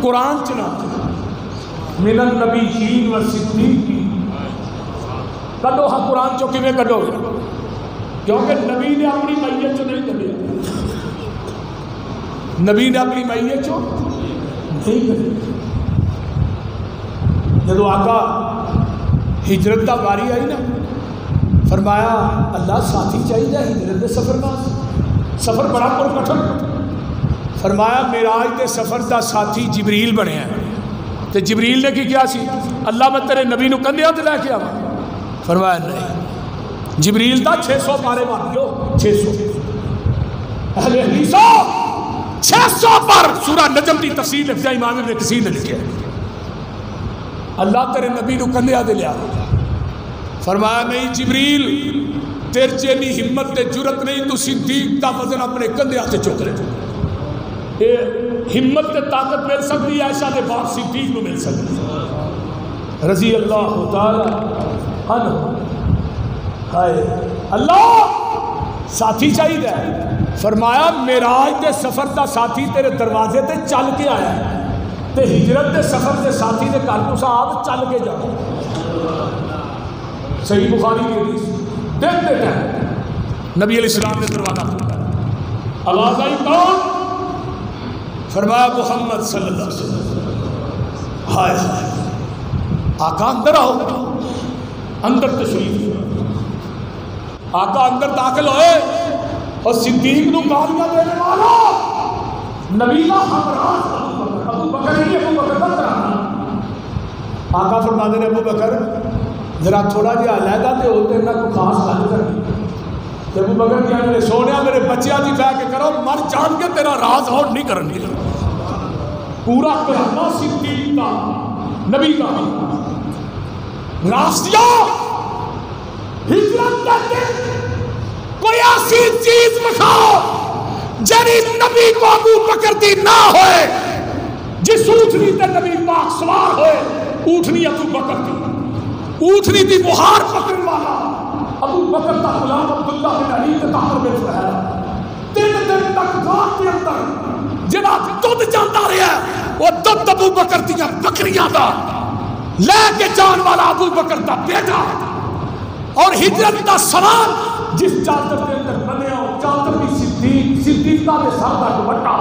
قرآن چنال من النبیین والصدیقین. کڈو ہاں قرآن چو کیویں کڈو گے؟ کیونکہ نبی نے اپنی میت چو نہیں کڈیا. نبی نے اپنی میت چو نہیں کڈیا. جدو آقا ہجرت کا باری آئی نا فرمایا اللہ ساتھی چاہیے ہجرت کے سفر کا. سفر بڑا پرکٹھن. فرمایا معراج کے سفر کا ساتھی جبریل بنیا. تو جبریل نے کی کیا سی؟ اللہ میں تیرے نبی نو کندھیاں تے لے کے آواں. فرمایا نہیں. جبریل دا 600 پارے مار دیو. 600 اہل حدیث 600 پر سورہ نجم کی تفسیر لکھا امام ابن کثیر نے لکھا. اللہ تیرے نبی نو کندھیاں تے لیا. فرمایا نہیں جبریل تیرے جینی ہمت تے جرت نہیں تو صدیق دا وزن اپنے کندھیاں تے چک لے. اے ہمت تے طاقت مل سکتی ہے عائشہ دے باپ صدیق نو مل سکتی رضی اللہ تعالی عنہ. ہائے اللہ ساتھی چاہیے. فرمایا معراج دے سفر دا ساتھی تیرے دروازے تے چل کے آیا ہے تے ہجرت دے سفر دے ساتھی دے گھر تو آپ چل کے جاؤ. صحیح بخاری کی حدیث دیکھتے ہیں نبی علیہ السلام نے دروازہ کھولا. آواز آئی کون؟ فرمایا محمد صلی اللہ علیہ وسلم. ہائے آقا اندر آؤ. اندر تشریف. آقا اندر داخل ہوئے اور صدیق نو گالیاں دینے والا نبی کا ہمراہ ابو بکر نہیں. ابو بکر کا ترانا. آقا فرماتے ہیں ابو بکر ذرا تھوڑا جہا علیحدہ تے ہوتے نہ کوئی خاص گل کرنی. ابو بکر کیا میرے سونے میرے بچیا جی بہ کے کرو مر جان کے تیرا راز اور نہیں کرن گے. پورا کرنا صدیق کا نبی کا راستیا ہجرت کرتے کوئی ایسی چیز مکھاؤ جنی نبی کو ابو بکر دی نہ ہوئے. جس اونٹنی تے نبی پاک سوار ہوئے اونٹنی ابو بکر دی. اونٹنی دی بہار پکڑن والا ابو بکر کا غلام عبداللہ بن علی کے طاہر بن زہرا 3 دن تک رات کے اندر جڑا دودھ جاندا رہا وہ دودھ ابو بکر دیاں بکریاں دا لے کے جان والا ابو بکر دا بیٹا. اور ہجرت دا سوال جس چادر کے اندر بنیا ہو چادر بھی صدیقہ کے سر کا دوپٹہ.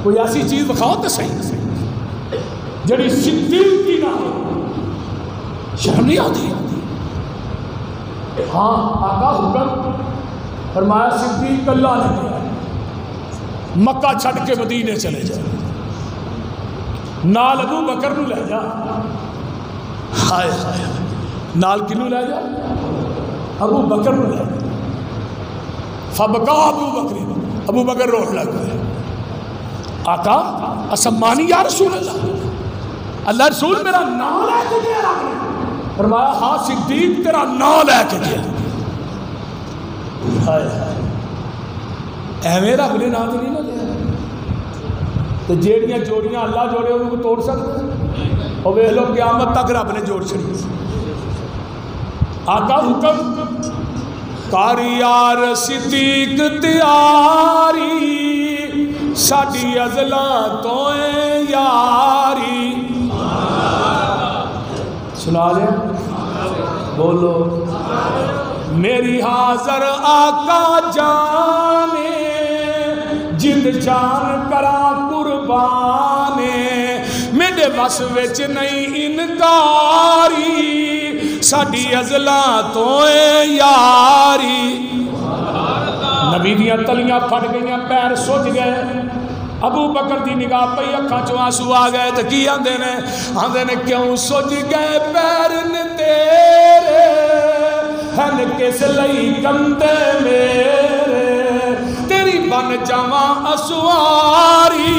کوئی ایسی چیز دکھاؤ تو صحیح جڑی صدیق کی نہ ہو. شرم نہیں آتی؟ ہاں آقا حکم فرمایا صدیق اللہ نے دیا مکہ چھڑ کے مدینے چلے جا نال ابو بکر نو لے جا. ہائے ہائے نال کنو لے جا ابو بکر نو لے جا. فبکا ابو بکر روح لگ گئے. آقا اسمانی یا رسول اللہ اللہ رسول میرا نام لے کے گیا. فرمایا ہاں صدیق تیرا نام لے کے گیا. ایویں رب نے نام تو نہیں نہ دیا. تو جیڑیاں جوڑیاں اللہ جوڑے ان کو توڑ سکتے اور ویکھ لو قیامت تک رب نے جوڑ چھڑی. آقا حکم کر یار صدیق تیاری ساڈی ازلاں تو یاری. سنا لے بولو میری حاضر آقا جانے جد جان کرا قربانے میرے بس وچ نہیں انکاری ساڈی ازلاں تو یاری. نبی دیاں تلیاں پھٹ گئیاں پیر سج گئے. ابو بکر دی نگاہ پئی اکھاں چوں آنسو آ گئے تے کی آندے نے کیوں سج گئے پیر نے تیرے ہن کس لئی کندے میرے تیری بن جاواں اسواری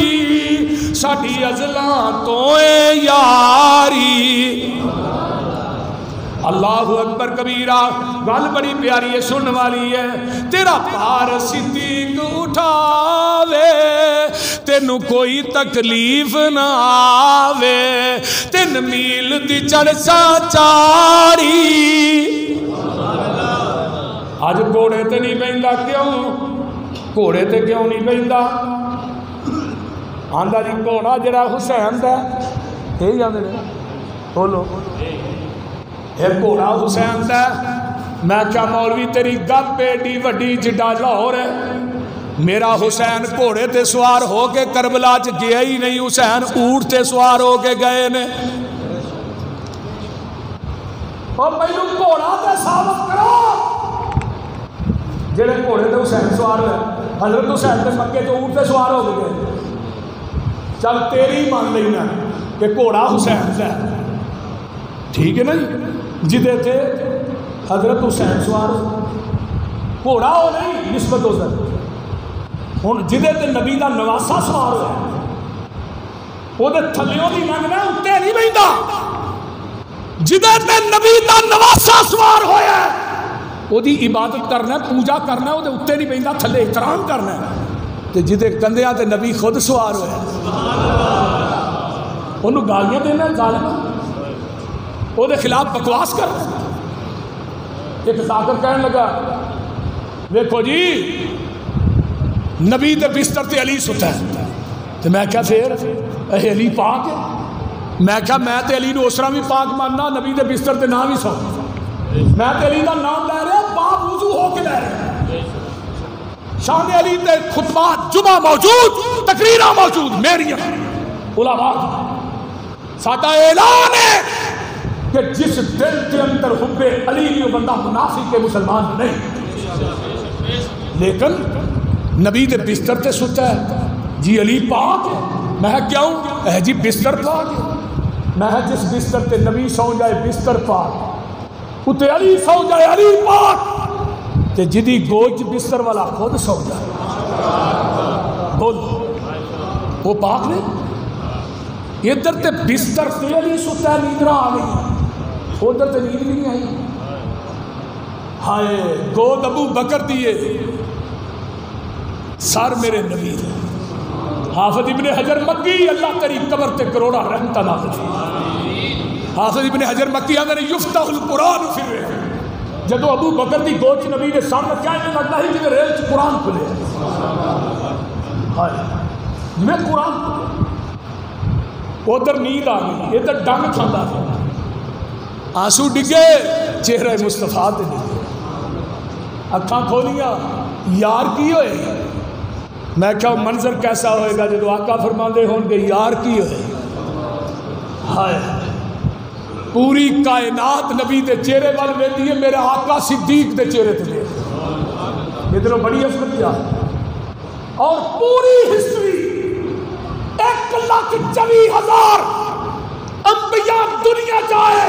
ساڈی ازلاں تو یاری. اللہ اکبر کبیرہ. گل بڑی پیاری ہے سننے والی ہے. تیرا پار صدیق اٹھاوے تینو کوئی تکلیف نہ آوے 3 میل دی چڑھسا چاری. آج گھوڑے تے نہیں بہندا کیوں؟ گھوڑے تے کیوں نہیں بہندا؟ آندا جی گھوڑا جڑا حسین دا یہ آندے نے بولو ایک گھوڑا حسین دا. میں کیا مولوی تیری گپ ایڈی وڈی جڈا لاہور ہے. میرا حسین گھوڑے تے سوار ہو کے کربلا چ گیا ہی نہیں. حسین اونٹ تے سوار ہو کے گئے نے. اور پہلو گھوڑا تے ثابت کرو جڑے گھوڑے تے حسین سوار ہوئے. حضرت حسین تے مکے تو اونٹ تے سوار ہو کے گئے. چل تیری مان لینا کہ گھوڑا حسین دا ٹھیک ہے نا جدے تھے حضرت حسین سوار گھوڑا ہو نہیں نسبت ہو سکتی. ہوں جدے تے نبی دا نواسا سوار ہوا وہ تھلیوں بھی لنگنا اتنے نہیں بہتا. جدے تے نبی دا نواسا سوار ہوا وہ عبادت کرنا پوجا کرنا وہ اتنے نہیں بہتا تھلے احترام کرنا. تے جدے کندھیاں تے نبی خود سوار ہوا انہوں گالیاں دینا ظالم وہ خلاف بکواس کر. ایک ذاکر کہنے لگا دیکھو جی نبی دے بستر تے علی ستا ہے. تو میں کہا پھر اے علی پاک ہے. میں کہا میں تے علی نو اسرا بھی پاک ماننا نبی دے بستر تے نہ بھی سو. میں تے علی دا نام لے رہا باپ وضو ہو کے لے رہا. شان علی تے خطبات جمعہ موجود تقریرہ موجود میری علماء ساڈا اعلان ہے کہ جس دل کے اندر حب علی وہ بندہ منافق کے مسلمان نہیں. لیکن نبی دے بستر تے ستا ہے جی علی پاک ہے. میں کیوں اے جی بستر پاک ہے. میں جس بستر تے نبی سو جائے بستر پاک اتے علی سو جائے علی پاک. تے جدی گوچ بستر والا خود سو جائے. بول وہ پاک نے ادھر تے بستر تے علی ستا ہے, نیندرا آ گئی, ادھر تے نیند بھی نہیں آئی. ہائے گود ابو بکر دیے, سر میرے نبی دے. حافظ ابن حجر مکی اللہ تیری قبر تے کروڑا رحمتہ نازل فرما. حافظ ابن حجر مکی آدھے نے یفتح القرآن فی الرحم. جدو ابو بکر دی گوچ نبی نے سر رکھا ہے لگتا ہے جی ریل چ قرآن کھلے, میں قرآن ادھر نیند آ گئی, ادھر ڈنگ کھانا تھا, آنسو ڈگے چہرہ مصطفیٰ تے ڈگے, اکھاں کھولیاں یار کی ہوئے. میں کہا منظر کیسا ہوئے گا جب آقا فرماندے ہوں گے یار کی ہوئے. ہائے پوری کائنات نبی دے چہرے وال ویندی ہے, میرا آقا صدیق دے چہرے تے لے ادھروں بڑی عظمت کیا. اور پوری ہسٹری 1,24,000 انبیاء دنیا جائے,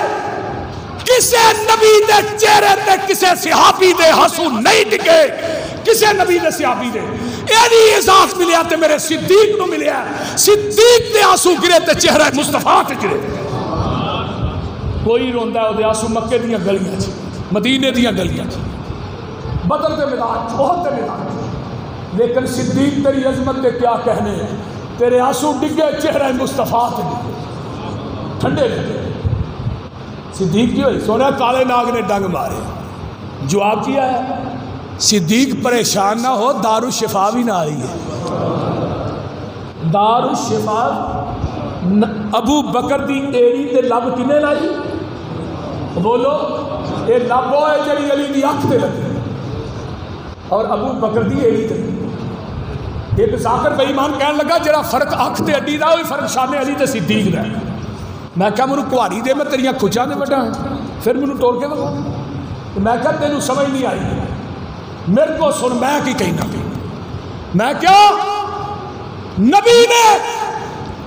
کسے نبی دے چہرے تے کسے صحابی دے ہنسو نہیں ڈگے, کسے نبی دے صحابی دے ایلی اعزاز ملیا تے میرے صدیق نو ملیا. صدیق دے آنسو گرے تے چہرہ مصطفیٰ تے گرے. کوئی روندا ہے وہ آنسو مکے دیاں گلیاں چ, مدینے دیاں گلیاں چ, بدر دے میدان, احد دے میدان, لیکن صدیق تیری عظمت دے کیا کہنے ہیں. تیرے آنسو ڈگے چہرہ مصطفیٰ تے گرے, ٹھنڈے لگے. صدیق کی ہوئی سونا کالے ناگ نے ڈنگ مارے, جواب کیا ہے صدیق پریشان نہ ہو, دارالشفا بھی نہ آئی ہے. دارالشفا ابو بکر دی ایڑی تے لب کنے لائی, بولو اے لب ہوئے جڑی علی دی اکھ تے لگی اور ابو بکر دی ایڑی تے. ایک ذاکر بے ایمان کہنے لگا جڑا فرق اکھ تے اڈی دا ہوئی فرق شان علی تے صدیق دا. میں کہا منو کواری دے, میں تیریاں کھچاں دے بڑا ہیں, پھر منو توڑ کے بڑا. میں کہا تینوں سمجھ نہیں آئی, میرے کو سن میں کی کہنا بھی. میں کیا نبی نے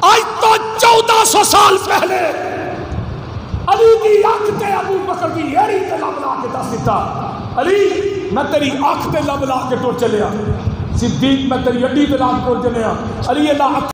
آج تو 1400 سال پہلے علی کی آنکھ تے ابو بکر کی ایڑی تے لب لا کے دس دیتا, علی میں تیری آنکھ تے لب لا کے ٹوٹ چلیا, صدیق میں تیری اڈی تے لا کے ٹوٹ چلیا. علی اللہ